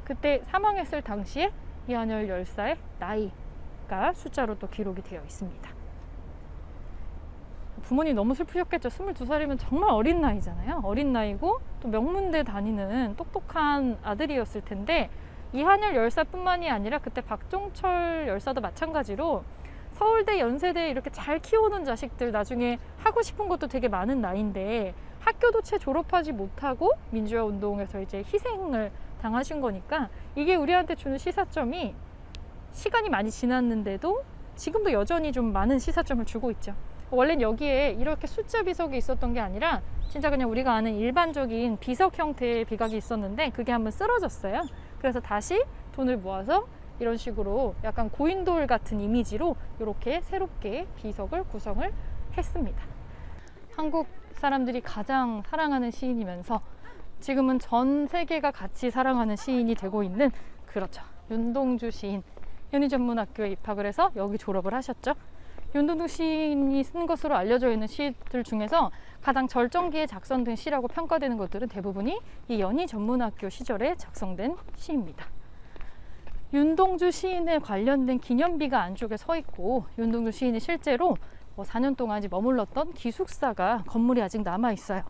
그때 사망했을 당시에 이한열 열사의 나이가 숫자로 또 기록이 되어 있습니다. 부모님 너무 슬프셨겠죠. 22살이면 정말 어린 나이잖아요. 어린 나이고 또 명문대 다니는 똑똑한 아들이었을 텐데, 이한열 열사뿐만이 아니라 그때 박종철 열사도 마찬가지로 서울대, 연세대 이렇게 잘 키워놓은 자식들 나중에 하고 싶은 것도 되게 많은 나이인데 학교도 채 졸업하지 못하고 민주화 운동에서 이제 희생을 당하신 거니까, 이게 우리한테 주는 시사점이 시간이 많이 지났는데도 지금도 여전히 좀 많은 시사점을 주고 있죠. 원래는 여기에 이렇게 숫자 비석이 있었던 게 아니라 진짜 그냥 우리가 아는 일반적인 비석 형태의 비각이 있었는데 그게 한번 쓰러졌어요. 그래서 다시 돈을 모아서 이런 식으로 약간 고인돌 같은 이미지로 이렇게 새롭게 비석을 구성을 했습니다. 한국 사람들이 가장 사랑하는 시인이면서 지금은 전 세계가 같이 사랑하는 시인이 되고 있는, 그렇죠, 윤동주 시인. 연희전문학교에 입학을 해서 여기 졸업을 하셨죠. 윤동주 시인이 쓴 것으로 알려져 있는 시들 중에서 가장 절정기에 작성된 시라고 평가되는 것들은 대부분이 이 연희전문학교 시절에 작성된 시입니다. 윤동주 시인에 관련된 기념비가 안쪽에 서 있고, 윤동주 시인이 실제로 4년 동안 머물렀던 기숙사가, 건물이 아직 남아 있어요.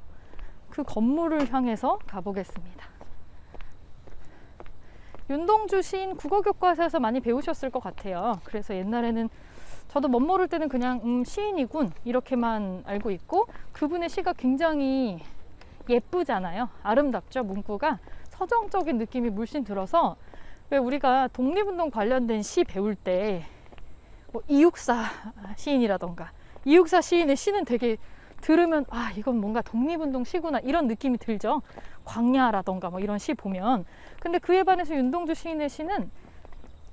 그 건물을 향해서 가보겠습니다. 윤동주 시인 국어교과서에서 많이 배우셨을 것 같아요. 그래서 옛날에는 저도 멋모를 때는 그냥 시인이군 이렇게만 알고 있고, 그분의 시가 굉장히 예쁘잖아요. 아름답죠. 문구가 서정적인 느낌이 물씬 들어서, 왜 우리가 독립운동 관련된 시 배울 때 이육사 시인이라던가, 이육사 시인의 시는 되게 들으면 이건 뭔가 독립운동 시구나 이런 느낌이 들죠. 광야라던가 이런 시 보면. 근데 그에 반해서 윤동주 시인의 시는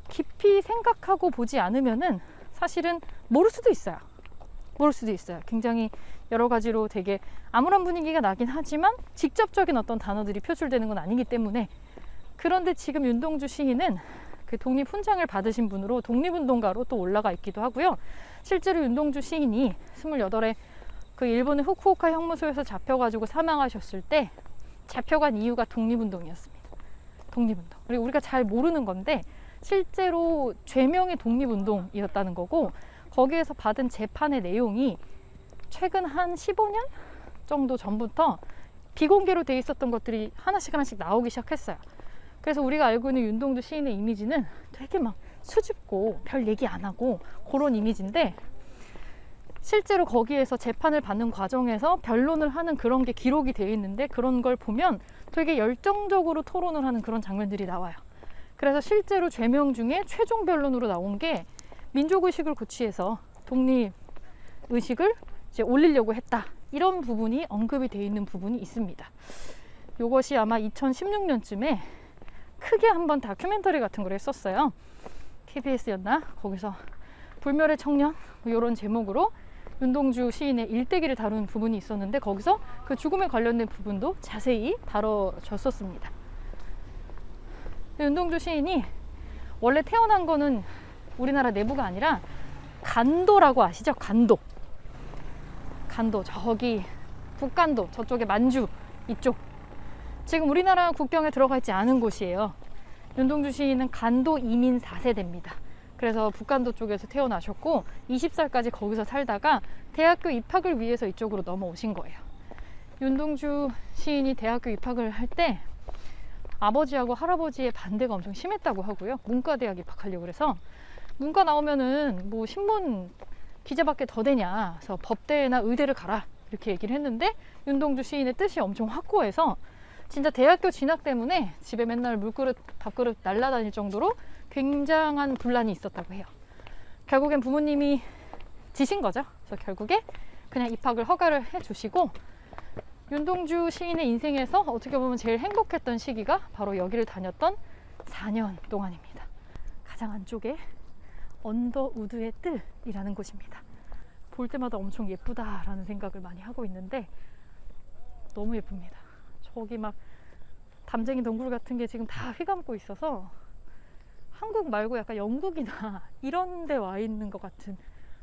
깊이 생각하고 보지 않으면은 사실은 모를 수도 있어요. 굉장히 여러 가지로 되게 암울한 분위기가 나긴 하지만 직접적인 어떤 단어들이 표출되는 건 아니기 때문에. 그런데 지금 윤동주 시인은 그 독립훈장을 받으신 분으로 독립운동가로 또 올라가 있기도 하고요. 실제로 윤동주 시인이 28에 그 일본의 후쿠오카 형무소에서 잡혀가지고 사망하셨을 때 잡혀간 이유가 독립운동이었습니다. 독립운동. 그리고 우리가 잘 모르는 건데 실제로 죄명이 독립운동이었다는 거고, 거기에서 받은 재판의 내용이 최근 한 15년 정도 전부터 비공개로 돼 있었던 것들이 하나씩 나오기 시작했어요. 그래서 우리가 알고 있는 윤동주 시인의 이미지는 되게 수줍고 별 얘기 안 하고 그런 이미지인데, 실제로 거기에서 재판을 받는 과정에서 변론을 하는 그런 게 기록이 되어 있는데, 그런 걸 보면 되게 열정적으로 토론을 하는 그런 장면들이 나와요. 그래서 실제로 죄명 중에 최종 변론으로 나온 게 민족의식을 고취해서 독립의식을 이제 올리려고 했다, 이런 부분이 언급이 되어 있는 부분이 있습니다. 이것이 아마 2016년쯤에 크게 한번 다큐멘터리 같은 걸 했었어요. KBS였나? 거기서 불멸의 청년 이런 제목으로 윤동주 시인의 일대기를 다룬 부분이 있었는데, 거기서 그 죽음에 관련된 부분도 자세히 다뤄졌었습니다. 윤동주 시인이 원래 태어난 거는 우리나라 내부가 아니라 간도라고 아시죠? 간도, 저기 북간도, 저쪽에 만주 이쪽, 지금 우리나라 국경에 들어가 있지 않은 곳이에요. 윤동주 시인은 간도 이민 4세대입니다. 그래서 북간도 쪽에서 태어나셨고 20살까지 거기서 살다가 대학교 입학을 위해서 이쪽으로 넘어오신 거예요. 윤동주 시인이 대학교 입학을 할 때 아버지하고 할아버지의 반대가 엄청 심했다고 하고요. 문과대학 입학하려고 해서, 문과 나오면은 신문 기자밖에 더 되냐, 그래서 법대나 의대를 가라 이렇게 얘기를 했는데, 윤동주 시인의 뜻이 엄청 확고해서 진짜 대학교 진학 때문에 집에 맨날 물그릇 밥그릇 날라다닐 정도로 굉장한 분란이 있었다고 해요. 결국엔 부모님이 지신 거죠. 그래서 결국에 그냥 입학을 허가를 해주시고, 윤동주 시인의 인생에서 어떻게 보면 제일 행복했던 시기가 바로 여기를 다녔던 4년 동안입니다. 가장 안쪽에 언더우드의 뜰이라는 곳입니다. 볼 때마다 엄청 예쁘다라는 생각을 많이 하고 있는데 너무 예쁩니다. 저기 막 담쟁이 동굴 같은 게 지금 다 휘감고 있어서 한국 말고 약간 영국이나 이런 데 와 있는 것 같은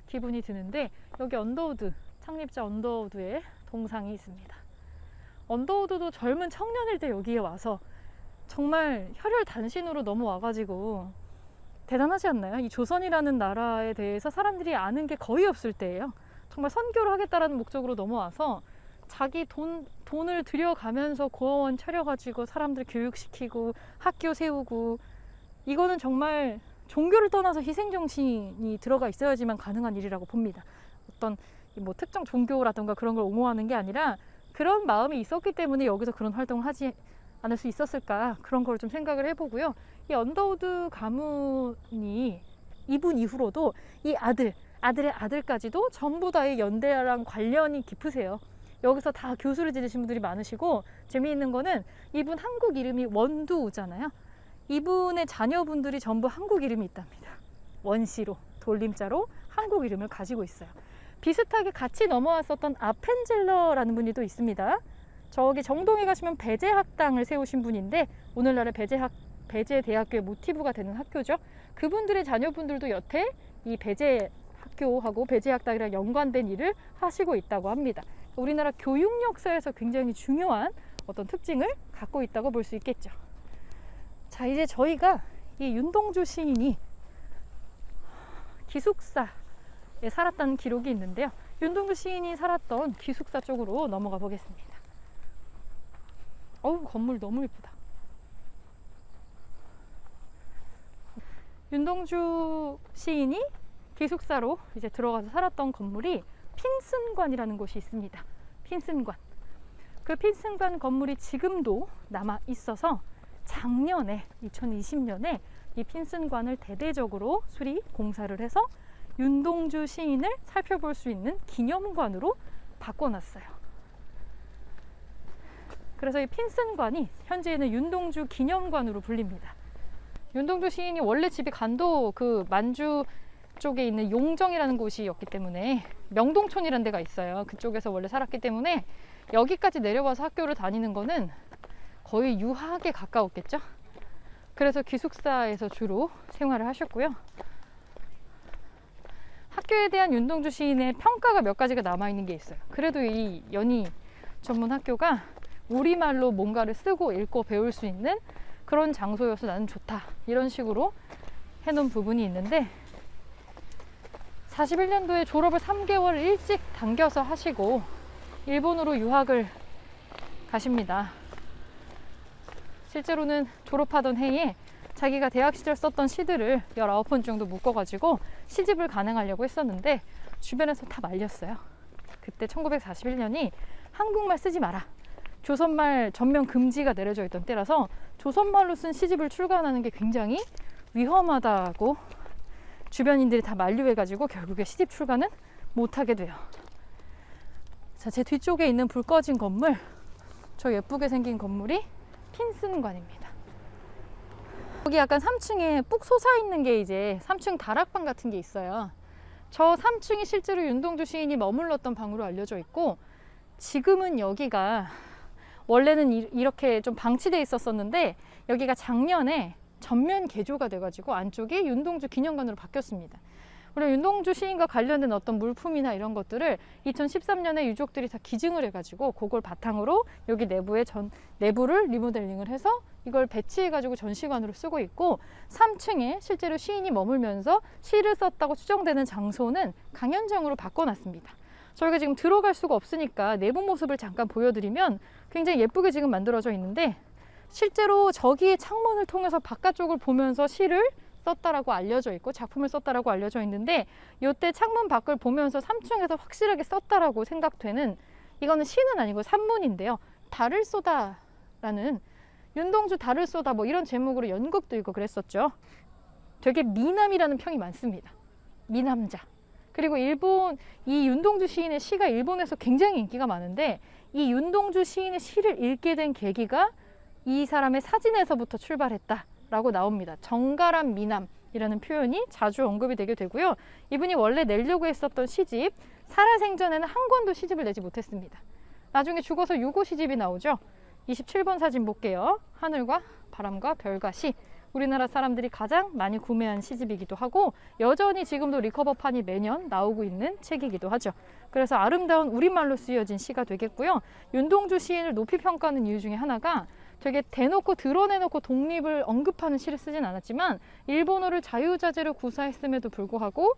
기분이 드는데, 여기 언더우드, 창립자 언더우드의 동상이 있습니다. 언더우드도 젊은 청년일 때 여기에 와서 정말 혈혈단신으로 넘어와가지고 대단하지 않나요? 이 조선이라는 나라에 대해서 사람들이 아는 게 거의 없을 때예요. 정말 선교를 하겠다라는 목적으로 넘어와서 자기 돈을 들여가면서 고아원 차려가지고 사람들 교육시키고 학교 세우고, 이거는 정말 종교를 떠나서 희생정신이 들어가 있어야지만 가능한 일이라고 봅니다. 어떤 뭐 특정 종교라든가 그런 걸 옹호하는 게 아니라 그런 마음이 있었기 때문에 여기서 그런 활동을 하지 않을 수 있었을까, 그런 걸 좀 생각을 해보고요. 이 언더우드 가문이 이분 이후로도 이 아들의 아들까지도 전부 다의 연대랑 관련이 깊으세요. 여기서 다 교수를 지내신 분들이 많으시고, 재미있는 거는 이분 한국 이름이 원두잖아요. 이분의 자녀분들이 전부 한국 이름이 있답니다. 원시로, 돌림자로 한국 이름을 가지고 있어요. 비슷하게 같이 넘어왔었던 아펜젤러라는 분이 또 있습니다. 저기 정동에 가시면 배제학당을 세우신 분인데, 오늘날의 배제대학교의 모티브가 되는 학교죠. 그분들의 자녀분들도 여태 이 배제학교하고 배제학당이랑 연관된 일을 하시고 있다고 합니다. 우리나라 교육 역사에서 굉장히 중요한 어떤 특징을 갖고 있다고 볼 수 있겠죠. 자, 이제 저희가 이 윤동주 시인이 기숙사에 살았다는 기록이 있는데요. 윤동주 시인이 살았던 기숙사 쪽으로 넘어가 보겠습니다. 어우, 건물 너무 예쁘다. 윤동주 시인이 기숙사로 이제 들어가서 살았던 건물이 핀슨관이라는 곳이 있습니다. 핀슨관. 그 핀슨관 건물이 지금도 남아 있어서 작년에 2020년에 이 핀슨관을 대대적으로 수리 공사를 해서 윤동주 시인을 살펴볼 수 있는 기념관으로 바꿔놨어요. 그래서 이 핀슨관이 현재는 윤동주 기념관으로 불립니다. 윤동주 시인이 원래 집이 간도 그 만주 쪽에 있는 용정이라는 곳이었기 때문에, 명동촌이라는 데가 있어요. 그쪽에서 원래 살았기 때문에 여기까지 내려와서 학교를 다니는 거는 거의 유학에 가까웠겠죠. 그래서 기숙사에서 주로 생활을 하셨고요. 학교에 대한 윤동주 시인의 평가가 몇 가지가 남아있는 게 있어요. 그래도 이 연희 전문 학교가 우리말로 뭔가를 쓰고 읽고 배울 수 있는 그런 장소여서 나는 좋다, 이런 식으로 해놓은 부분이 있는데, 41년도에 졸업을 3개월 일찍 당겨서 하시고 일본으로 유학을 가십니다. 실제로는 졸업하던 해에 자기가 대학 시절 썼던 시들을 19번 정도 묶어가지고 시집을 간행하려고 했었는데 주변에서 다 말렸어요. 그때 1941년이 한국말 쓰지 마라, 조선말 전면 금지가 내려져 있던 때라서 조선말로 쓴 시집을 출간하는 게 굉장히 위험하다고 주변인들이 다 만류해가지고 결국에 시집 출간은 못하게 돼요. 자, 제 뒤쪽에 있는 불 꺼진 건물, 저 예쁘게 생긴 건물이 핀슨관입니다. 여기 약간 3층에 뿍 솟아있는 게 이제 3층 다락방 같은 게 있어요. 저 3층이 실제로 윤동주 시인이 머물렀던 방으로 알려져 있고, 지금은 여기가 원래는 이렇게 좀 방치돼 있었었는데 여기가 작년에 전면 개조가 돼가지고 안쪽이 윤동주 기념관으로 바뀌었습니다. 그리고 윤동주 시인과 관련된 어떤 물품이나 이런 것들을 2013년에 유족들이 다 기증을 해가지고 그걸 바탕으로 여기 내부를 리모델링을 해서 이걸 배치해가지고 전시관으로 쓰고 있고, 3층에 실제로 시인이 머물면서 시를 썼다고 추정되는 장소는 강연장으로 바꿔놨습니다. 저희가 지금 들어갈 수가 없으니까 내부 모습을 잠깐 보여드리면 굉장히 예쁘게 지금 만들어져 있는데, 실제로 저기의 창문을 통해서 바깥쪽을 보면서 시를 썼다라고 알려져 있고 작품을 썼다라고 알려져 있는데, 이때 창문 밖을 보면서 3층에서 확실하게 썼다라고 생각되는, 이거는 시는 아니고 산문인데요. 달을 쏘다라는, 윤동주 달을 쏘다 뭐 이런 제목으로 연극도 있고 그랬었죠. 되게 미남이라는 평이 많습니다. 미남자. 그리고 이 윤동주 시인의 시가 일본에서 굉장히 인기가 많은데, 이 윤동주 시인의 시를 읽게 된 계기가 이 사람의 사진에서부터 출발했다라고 나옵니다. 정갈한 미남, 이라는 표현이 자주 언급이 되게 되고요. 이분이 원래 내려고 했었던 시집 살아생전에는 한 권도 시집을 내지 못했습니다. 나중에 죽어서 6호 시집이 나오죠. 27번 사진 볼게요. 하늘과 바람과 별과 시. 우리나라 사람들이 가장 많이 구매한 시집이기도 하고 여전히 지금도 리커버판이 매년 나오고 있는 책이기도 하죠. 그래서 아름다운 우리말로 쓰여진 시가 되겠고요. 윤동주 시인을 높이 평가하는 이유 중에 하나가 되게 대놓고 드러내놓고 독립을 언급하는 시를 쓰진 않았지만 일본어를 자유자재로 구사했음에도 불구하고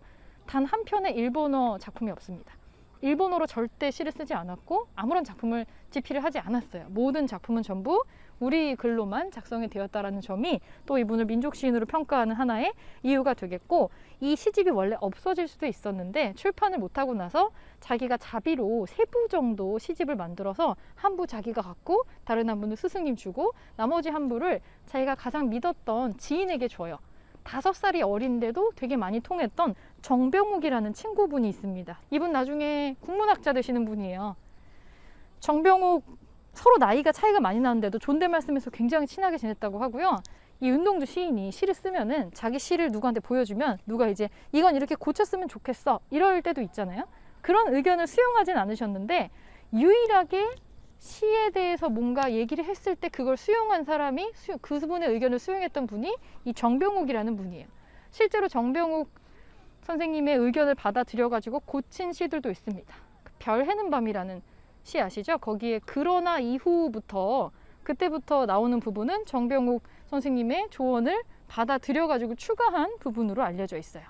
단 한 편의 일본어 작품이 없습니다. 일본어로 절대 시를 쓰지 않았고 아무런 작품을 집필을 하지 않았어요. 모든 작품은 전부 우리 글로만 작성이 되었다라는 점이 또 이분을 민족 시인으로 평가하는 하나의 이유가 되겠고, 이 시집이 원래 없어질 수도 있었는데 출판을 못하고 나서 자기가 자비로 3부 정도 시집을 만들어서 한 부 자기가 갖고 다른 한 부는 스승님 주고 나머지 한 부를 자기가 가장 믿었던 지인에게 줘요. 5살이 어린데도 되게 많이 통했던 정병욱이라는 친구분이 있습니다. 이분 나중에 국문학자 되시는 분이에요. 정병욱 서로 나이가 차이가 많이 나는데도 존댓말 쓰면서 굉장히 친하게 지냈다고 하고요. 이 윤동주 시인이 시를 쓰면은 자기 시를 누구한테 보여주면 누가 이제 이건 이렇게 고쳤으면 좋겠어 이럴 때도 있잖아요. 그런 의견을 수용하진 않으셨는데 유일하게 시에 대해서 뭔가 얘기를 했을 때 그걸 수용한 사람이 그분의 의견을 수용했던 분이 이 정병욱이라는 분이에요. 실제로 정병욱 선생님의 의견을 받아들여가지고 고친 시들도 있습니다. 별 해는 밤이라는 시 아시죠? 거기에 그러나 이후부터 그때부터 나오는 부분은 정병욱 선생님의 조언을 받아들여가지고 추가한 부분으로 알려져 있어요.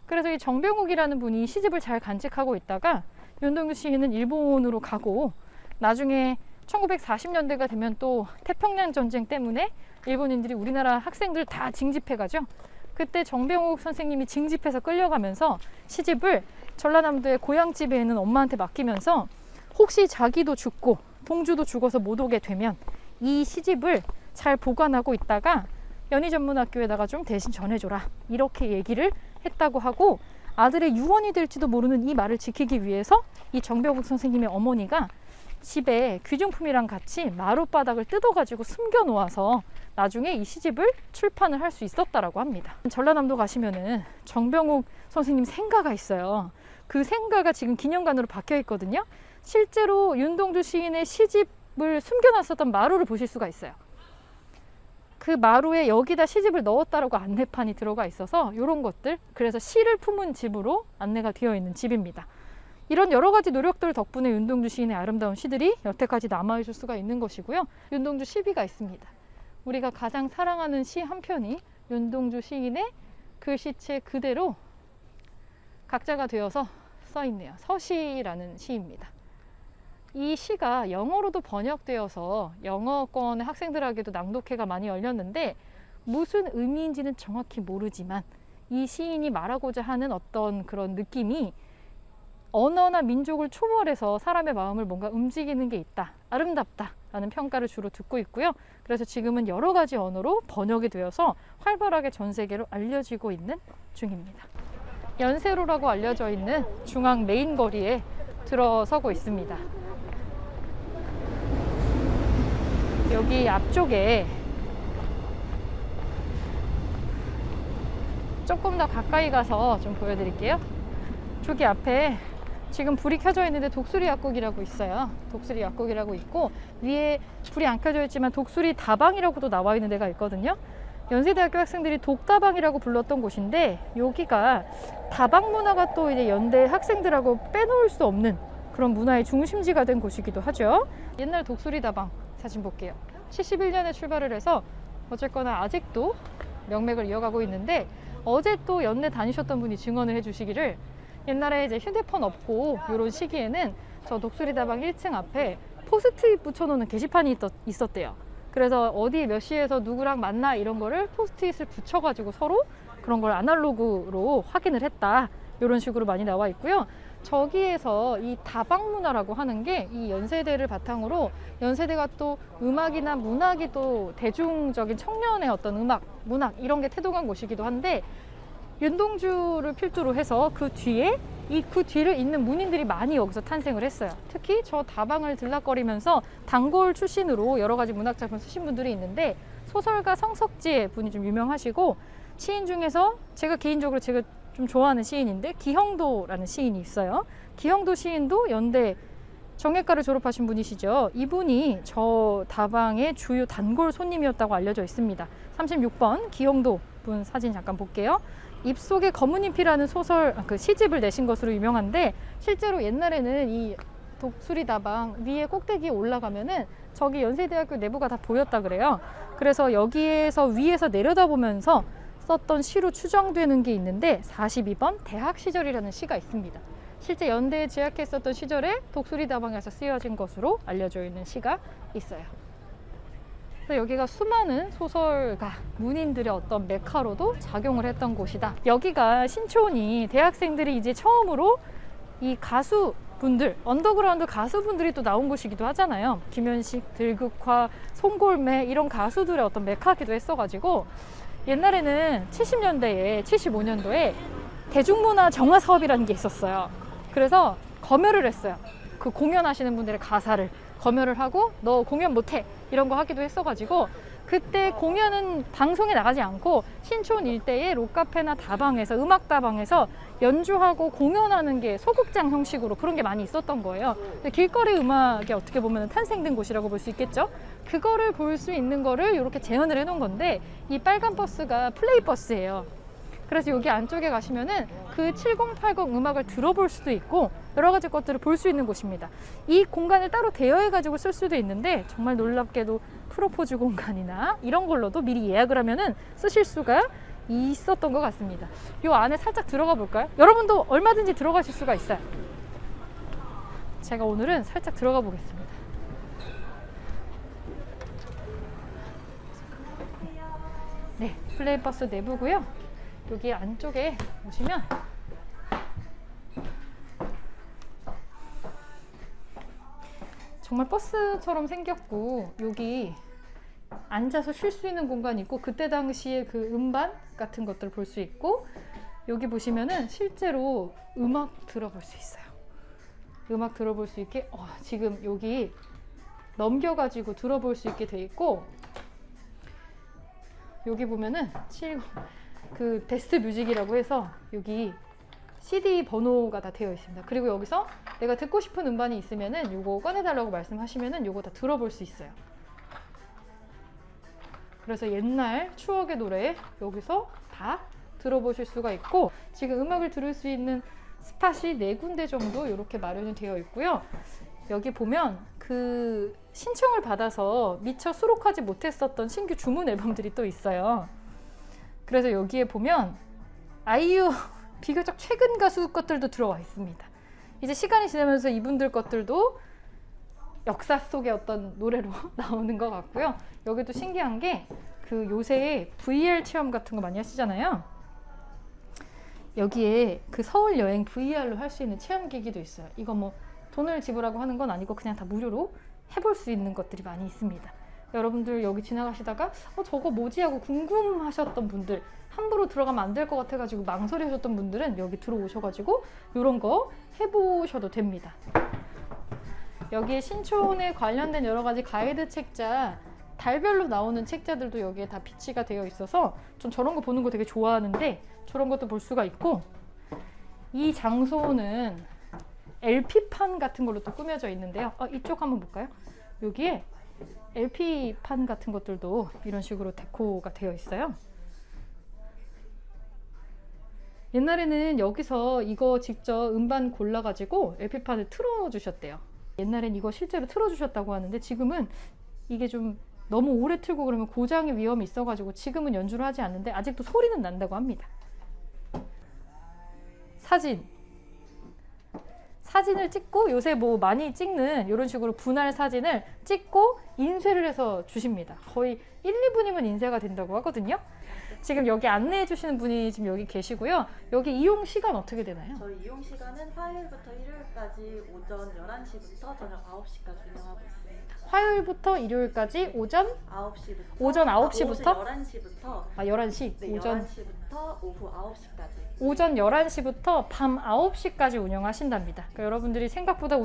그래서 이 정병욱이라는 분이 시집을 잘 간직하고 있다가 윤동주 시인은 일본으로 가고 나중에 1940년대가 되면 또 태평양 전쟁 때문에 일본인들이 우리나라 학생들 다 징집해가죠. 그때 정병욱 선생님이 징집해서 끌려가면서 시집을 전라남도의 고향집에 있는 엄마한테 맡기면서 혹시 자기도 죽고 동주도 죽어서 못 오게 되면 이 시집을 잘 보관하고 있다가 연희전문학교에다가 좀 대신 전해줘라 이렇게 얘기를 했다고 하고, 아들의 유언이 될지도 모르는 이 말을 지키기 위해서 이 정병욱 선생님의 어머니가 집에 귀중품이랑 같이 마룻바닥을 뜯어가지고 숨겨놓아서 나중에 이 시집을 출판을 할 수 있었다라고 합니다. 전라남도 가시면은 정병욱 선생님 생가가 있어요. 그 생가가 지금 기념관으로 바뀌어 있거든요. 실제로 윤동주 시인의 시집을 숨겨놨었던 마루를 보실 수가 있어요. 그 마루에 여기다 시집을 넣었다라고 안내판이 들어가 있어서 이런 것들, 그래서 시를 품은 집으로 안내가 되어 있는 집입니다. 이런 여러 가지 노력들 덕분에 윤동주 시인의 아름다운 시들이 여태까지 남아있을 수가 있는 것이고요. 윤동주 시비가 있습니다. 우리가 가장 사랑하는 시 한 편이 윤동주 시인의 글씨체 그대로 각자가 되어서 써 있네요. 서시라는 시입니다. 이 시가 영어로도 번역되어서 영어권의 학생들에게도 낭독회가 많이 열렸는데 무슨 의미인지는 정확히 모르지만 이 시인이 말하고자 하는 어떤 그런 느낌이 언어나 민족을 초월해서 사람의 마음을 뭔가 움직이는 게 있다, 아름답다 라는 평가를 주로 듣고 있고요. 그래서 지금은 여러 가지 언어로 번역이 되어서 활발하게 전 세계로 알려지고 있는 중입니다. 연세로라고 알려져 있는 중앙 메인 거리에 들어서고 있습니다. 여기 앞쪽에 조금 더 가까이 가서 좀 보여드릴게요. 저기 앞에 지금 불이 켜져 있는데 독수리 약국이라고 있어요. 독수리 약국이라고 있고 위에 불이 안 켜져 있지만 독수리 다방이라고도 나와 있는 데가 있거든요. 연세대학교 학생들이 독다방이라고 불렀던 곳인데 여기가 다방 문화가 또 이제 연대 학생들하고 빼놓을 수 없는 그런 문화의 중심지가 된 곳이기도 하죠. 옛날 독수리 다방 사진 볼게요. 71년에 출발을 해서 어쨌거나 아직도 명맥을 이어가고 있는데 어제 또 연대 다니셨던 분이 증언을 해주시기를 옛날에 이제 휴대폰 없고 이런 시기에는 저 독수리 다방 1층 앞에 포스트잇 붙여놓는 게시판이 있었대요. 그래서 어디 몇 시에서 누구랑 만나 이런 거를 포스트잇을 붙여가지고 서로 그런 걸 아날로그로 확인을 했다. 이런 식으로 많이 나와 있고요. 저기에서 이 다방 문화라고 하는 게 이 연세대를 바탕으로 연세대가 또 음악이나 문학이 또 대중적인 청년의 어떤 음악, 문학 이런 게 태동한 곳이기도 한데 윤동주를 필두로 해서 그 뒤에 그 뒤를 잇는 문인들이 많이 여기서 탄생을 했어요. 특히 저 다방을 들락거리면서 단골 출신으로 여러 가지 문학작품 쓰신 분들이 있는데 소설가 성석재 분이 좀 유명하시고 시인 중에서 제가 개인적으로 제가 좀 좋아하는 시인인데 기형도라는 시인이 있어요. 기형도 시인도 연대 정예과를 졸업하신 분이시죠. 이분이 저 다방의 주요 단골 손님이었다고 알려져 있습니다. 36번 기형도 분 사진 잠깐 볼게요. 입속의 검은 잎이라는 소설, 그 시집을 내신 것으로 유명한데, 실제로 옛날에는 이 독수리 다방 위에 꼭대기에 올라가면은 저기 연세대학교 내부가 다 보였다 그래요. 그래서 여기에서 위에서 내려다보면서 썼던 시로 추정되는 게 있는데 42번 대학 시절이라는 시가 있습니다. 실제 연대에 재학했었던 시절에 독수리 다방에서 쓰여진 것으로 알려져 있는 시가 있어요. 그래서 여기가 수많은 소설가, 문인들의 어떤 메카로도 작용을 했던 곳이다. 여기가 신촌이 대학생들이 이제 처음으로 이 가수분들, 언더그라운드 가수분들이 또 나온 곳이기도 하잖아요. 김현식, 들국화, 송골매 이런 가수들의 어떤 메카기도 했어가지고 옛날에는 70년대에 75년도에 대중문화 정화 사업이라는 게 있었어요. 그래서 검열을 했어요. 그 공연하시는 분들의 가사를 검열을 하고 너 공연 못해 이런 거 하기도 했어가지고 그때 공연은 방송에 나가지 않고 신촌 일대의 록카페나 다방에서 음악 다방에서 연주하고 공연하는 게 소극장 형식으로 그런 게 많이 있었던 거예요. 길거리 음악이 어떻게 보면 탄생된 곳이라고 볼 수 있겠죠. 그거를 볼 수 있는 거를 이렇게 재현을 해놓은 건데 이 빨간 버스가 플레이 버스예요. 그래서 여기 안쪽에 가시면은 그 7080 음악을 들어볼 수도 있고 여러 가지 것들을 볼 수 있는 곳입니다. 이 공간을 따로 대여해 가지고 쓸 수도 있는데 정말 놀랍게도 프로포즈 공간이나 이런 걸로도 미리 예약을 하면은 쓰실 수가 있었던 것 같습니다. 이 안에 살짝 들어가 볼까요? 여러분도 얼마든지 들어가실 수가 있어요. 제가 오늘은 살짝 들어가 보겠습니다. 네, 플레이버스 내부고요. 여기 안쪽에 보시면 정말 버스처럼 생겼고 여기 앉아서 쉴 수 있는 공간이 있고 그때 당시에 그 음반 같은 것들을 볼 수 있고 여기 보시면은 실제로 음악 들어볼 수 있어요. 음악 들어볼 수 있게 지금 여기 넘겨가지고 들어볼 수 있게 돼 있고 여기 보면은 그 베스트 뮤직이라고 해서 여기 CD 번호가 다 되어 있습니다. 그리고 여기서 내가 듣고 싶은 음반이 있으면은 요거 꺼내달라고 말씀하시면은 요거 다 들어볼 수 있어요. 그래서 옛날 추억의 노래 여기서 다 들어보실 수가 있고 지금 음악을 들을 수 있는 스팟이 4군데 정도 이렇게 마련이 되어 있고요. 여기 보면 그 신청을 받아서 미처 수록하지 못했었던 신규 주문 앨범들이 또 있어요. 그래서 여기에 보면 아이유 비교적 최근 가수 것들도 들어와 있습니다. 이제 시간이 지나면서 이분들 것들도 역사 속의 어떤 노래로 나오는 것 같고요. 여기도 신기한 게 그 요새 VR 체험 같은 거 많이 하시잖아요. 여기에 그 서울 여행 VR로 할 수 있는 체험기기도 있어요. 이거 뭐 돈을 지불하고 하는 건 아니고 그냥 다 무료로 해볼 수 있는 것들이 많이 있습니다. 여러분들 여기 지나가시다가 저거 뭐지 하고 궁금하셨던 분들 함부로 들어가면 안 될 것 같아가지고 망설이셨던 분들은 여기 들어오셔가지고 이런 거 해보셔도 됩니다. 여기에 신촌에 관련된 여러 가지 가이드 책자 달별로 나오는 책자들도 여기에 다 비치가 되어 있어서 전 저런 거 보는 거 되게 좋아하는데 저런 것도 볼 수가 있고 이 장소는 LP판 같은 걸로 또 꾸며져 있는데요. 이쪽 한번 볼까요? 여기에 LP판 같은 것들도 이런 식으로 데코가 되어 있어요. 옛날에는 여기서 이거 직접 음반 골라가지고 LP판을 틀어주셨대요. 옛날엔 이거 실제로 틀어주셨다고 하는데 지금은 이게 좀 너무 오래 틀고 그러면 고장의 위험이 있어가지고 지금은 연주를 하지 않는데 아직도 소리는 난다고 합니다. 사진을 찍고 요새 뭐 많이 찍는 이런 식으로 분할 사진을 찍고 인쇄를 해서 주십니다. 거의 1, 2분이면 인쇄가 된다고 하거든요. 지금 여기 안내해 주시는 분이 지금 여기 계시고요. 여기 이용 시간 어떻게 되나요?
저희 이용 시간은 화요일부터 일요일까지 오전 11시부터 저녁 9시까지 운영하고 있습니다.
화요일부터 일요일까지 오전
9시부터
오전 9시부터?
오후 11시부터
11시?
네,
오전
11시부터 오후 9시까지
오전 11시부터 밤 9시까지 운영하신답니다. 그러니까 여러분들이 생각보다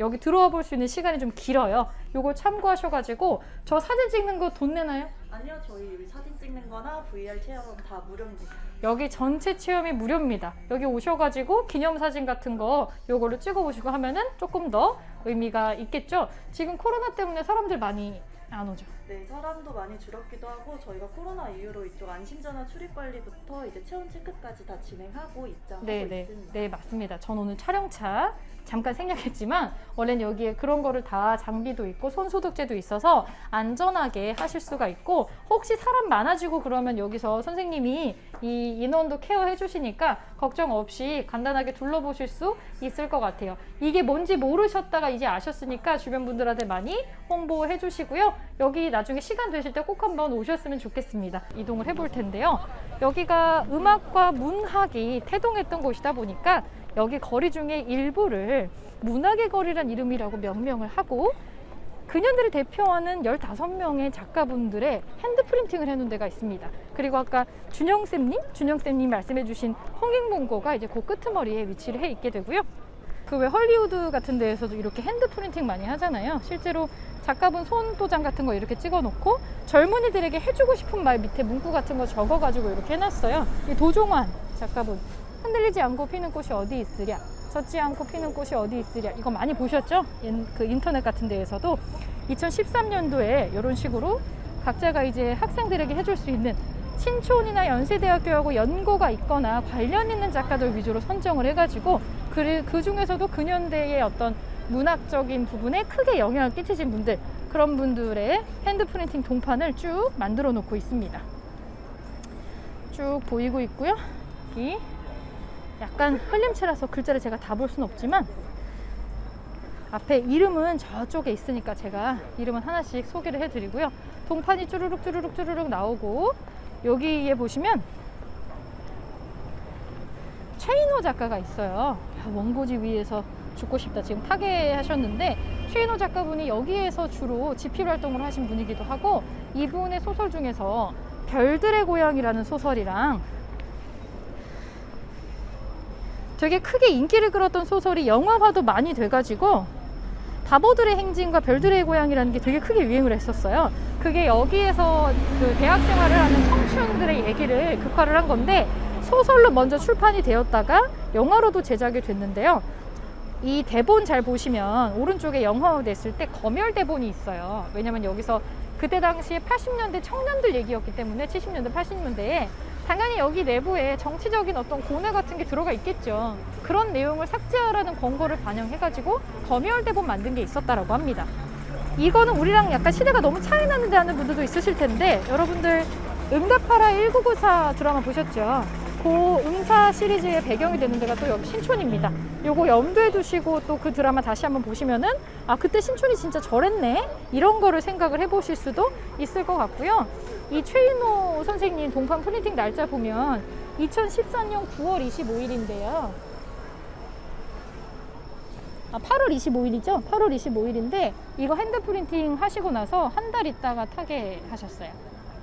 여기 들어와 볼 수 있는 시간이 좀 길어요. 요거 참고하셔가지고 저 사진 찍는 거 돈 내나요?
아니요, 저희 여기 사진 찍는 거나 VR 체험 다 무료입니다.
여기 전체 체험이 무료입니다. 여기 오셔가지고 기념사진 같은 거 요거를 찍어보시고 하면은 조금 더 의미가 있겠죠. 지금 코로나 때문에 사람들 많이 안 오죠.
네, 사람도 많이 줄었기도 하고 저희가 코로나 이후로 이쪽 안심전화 출입 관리부터 이제 체온 체크까지 다 진행하고 입장하고 있습니다.
네, 맞습니다. 전 오늘 촬영차 잠깐 생략했지만 원래는 여기에 그런 거를 다 장비도 있고 손소독제도 있어서 안전하게 하실 수가 있고, 혹시 사람 많아지고 그러면 여기서 선생님이 이 인원도 케어해 주시니까 걱정 없이 간단하게 둘러보실 수 있을 것 같아요. 이게 뭔지 모르셨다가 이제 아셨으니까 주변 분들한테 많이 홍보해 주시고요. 여기 나중에 시간 되실 때 꼭 한번 오셨으면 좋겠습니다. 이동을 해볼 텐데요. 여기가 음악과 문학이 태동했던 곳이다 보니까 여기 거리 중에 일부를 문학의 거리란 이름이라고 명명을 하고, 그년들을 대표하는 15명의 작가분들의 핸드 프린팅을 해놓은 데가 있습니다. 그리고 아까 준영쌤님 말씀해 주신 홍익문고가 이제 그 끄트머리에 위치를 해 있게 되고요. 그 왜 헐리우드 같은 데에서도 이렇게 핸드 프린팅 많이 하잖아요. 실제로 작가분 손도장 같은 거 이렇게 찍어 놓고 젊은이들에게 해주고 싶은 말 밑에 문구 같은 거 적어 가지고 이렇게 해놨어요. 이 도종환 작가분, 흔들리지 않고 피는 꽃이 어디 있으랴, 젖지 않고 피는 꽃이 어디 있으랴, 이거 많이 보셨죠? 그 인터넷 같은 데에서도 2013년도에 이런 식으로 각자가 이제 학생들에게 해줄 수 있는 신촌이나 연세대학교하고 연고가 있거나 관련 있는 작가들 위주로 선정을 해가지고 그 중에서도 근현대의 어떤 문학적인 부분에 크게 영향을 끼치신 분들, 그런 분들의 핸드 프린팅 동판을 쭉 만들어 놓고 있습니다. 쭉 보이고 있고요. 여기 약간 흘림체라서 글자를 제가 다 볼 수는 없지만 앞에 이름은 저쪽에 있으니까 제가 이름은 하나씩 소개를 해드리고요. 동판이 쭈루룩 나오고, 여기에 보시면 최인호 작가가 있어요. 원고지 위에서 죽고 싶다 지금 타계하셨는데, 최인호 작가분이 여기에서 주로 집필 활동을 하신 분이기도 하고, 이분의 소설 중에서 별들의 고향이라는 소설이랑 되게 크게 인기를 끌었던 소설이 영화화도 많이 돼가지고 바보들의 행진과 별들의 고향이라는 게 되게 크게 유행을 했었어요. 그게 여기에서 그 대학 생활을 하는 청춘들의 얘기를 극화를 한 건데, 소설로 먼저 출판이 되었다가 영화로도 제작이 됐는데요. 이 대본 잘 보시면 오른쪽에 영화화 됐을 때 검열 대본이 있어요. 왜냐면 여기서 그때 당시에 80년대 청년들 얘기였기 때문에 70년대 80년대에 당연히 여기 내부에 정치적인 어떤 고뇌 같은 게 들어가 있겠죠. 그런 내용을 삭제하라는 권고를 반영해가지고 검열 대본 만든 게 있었다라고 합니다. 이거는 우리랑 약간 시대가 너무 차이 나는데 하는 분들도 있으실 텐데, 여러분들 응답하라 1994 드라마 보셨죠? 그 응사 시리즈의 배경이 되는 데가 또 여기 신촌입니다. 요거 염두에 두시고 또 그 드라마 다시 한번 보시면은 아, 그때 신촌이 진짜 저랬네, 이런 거를 생각을 해보실 수도 있을 것 같고요. 이 최인호 선생님 동판 프린팅 날짜 보면 2014년 9월 25일인데요. 8월 25일이죠? 8월 25일인데 이거 핸드 프린팅 하시고 나서 한 달 있다가 타계하셨어요.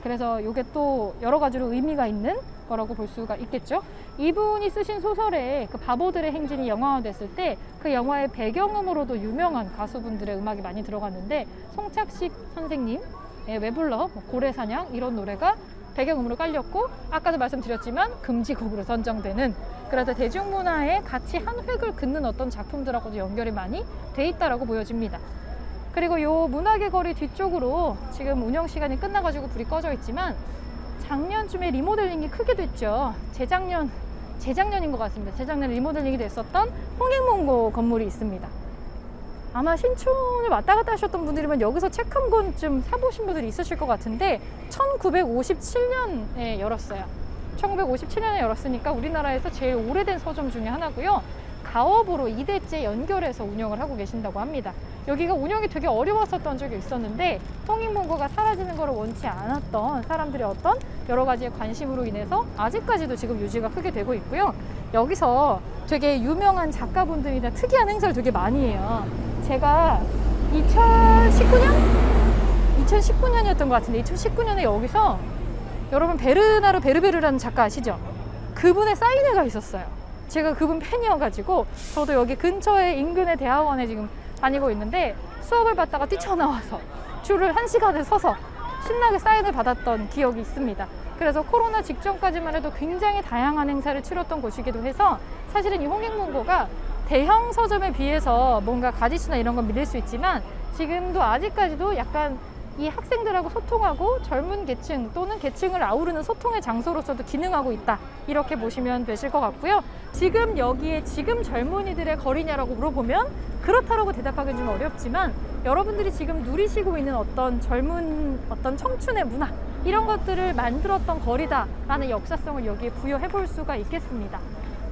그래서 이게 또 여러 가지로 의미가 있는 거라고 볼 수가 있겠죠. 이분이 쓰신 소설에 그 바보들의 행진이 영화화됐을 때 그 영화의 배경음으로도 유명한 가수분들의 음악이 많이 들어갔는데, 송착식 선생님 왜 불러, 고래사냥 이런 노래가 배경음으로 깔렸고, 아까도 말씀드렸지만 금지곡으로 선정되는, 그래서 대중문화의 가치 한 획을 긋는 어떤 작품들하고도 연결이 많이 돼 있다라고 보여집니다. 그리고 요 문학의 거리 뒤쪽으로 지금 운영 시간이 끝나가지고 불이 꺼져 있지만 작년쯤에 리모델링이 크게 됐죠. 재작년인 것 같습니다. 재작년 리모델링이 됐었던 홍익문고 건물이 있습니다. 아마 신촌을 왔다 갔다 하셨던 분들이면 여기서 책 한 권쯤 사보신 분들이 있으실 것 같은데 1957년에 열었어요. 1957년에 열었으니까 우리나라에서 제일 오래된 서점 중에 하나고요. 가업으로 2대째 연결해서 운영을 하고 계신다고 합니다. 여기가 운영이 되게 어려웠었던 적이 있었는데 홍익문고가 사라지는 것을 원치 않았던 사람들의 어떤 여러 가지의 관심으로 인해서 아직까지도 지금 유지가 크게 되고 있고요. 여기서 되게 유명한 작가분들이나 특이한 행사를 되게 많이 해요. 제가 2019년이었던 것 같은데 2019년에 여기서 여러분 베르나르 베르베르라는 작가 아시죠? 그분의 사인회가 있었어요. 제가 그분 팬이어가지고 저도 여기 근처에 인근의 대학원에 지금 다니고 있는데 수업을 받다가 뛰쳐나와서 줄을 1시간을 서서 신나게 사인을 받았던 기억이 있습니다. 그래서 코로나 직전까지만 해도 굉장히 다양한 행사를 치렀던 곳이기도 해서 사실은 이 홍익문고가 대형 서점에 비해서 뭔가 가짓수나 이런 건 믿을 수 있지만 지금도 아직까지도 약간 이 학생들하고 소통하고 젊은 계층 또는 계층을 아우르는 소통의 장소로서도 기능하고 있다, 이렇게 보시면 되실 것 같고요. 지금 여기에 지금 젊은이들의 거리냐라고 물어보면 그렇다라고 대답하기는 좀 어렵지만 여러분들이 지금 누리시고 있는 어떤 어떤 청춘의 문화, 이런 것들을 만들었던 거리다라는 역사성을 여기에 부여해 볼 수가 있겠습니다.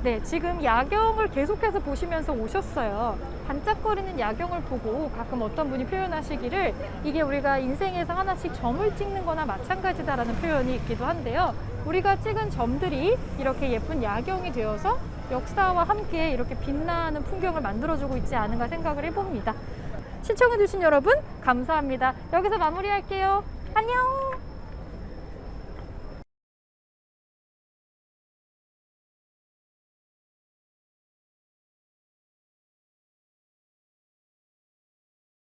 네, 지금 야경을 계속해서 보시면서 오셨어요. 반짝거리는 야경을 보고 가끔 어떤 분이 표현하시기를 이게 우리가 인생에서 하나씩 점을 찍는 거나 마찬가지다라는 표현이 있기도 한데요. 우리가 찍은 점들이 이렇게 예쁜 야경이 되어서 역사와 함께 이렇게 빛나는 풍경을 만들어주고 있지 않은가 생각을 해봅니다. 시청해주신 여러분 감사합니다. 여기서 마무리할게요. 안녕!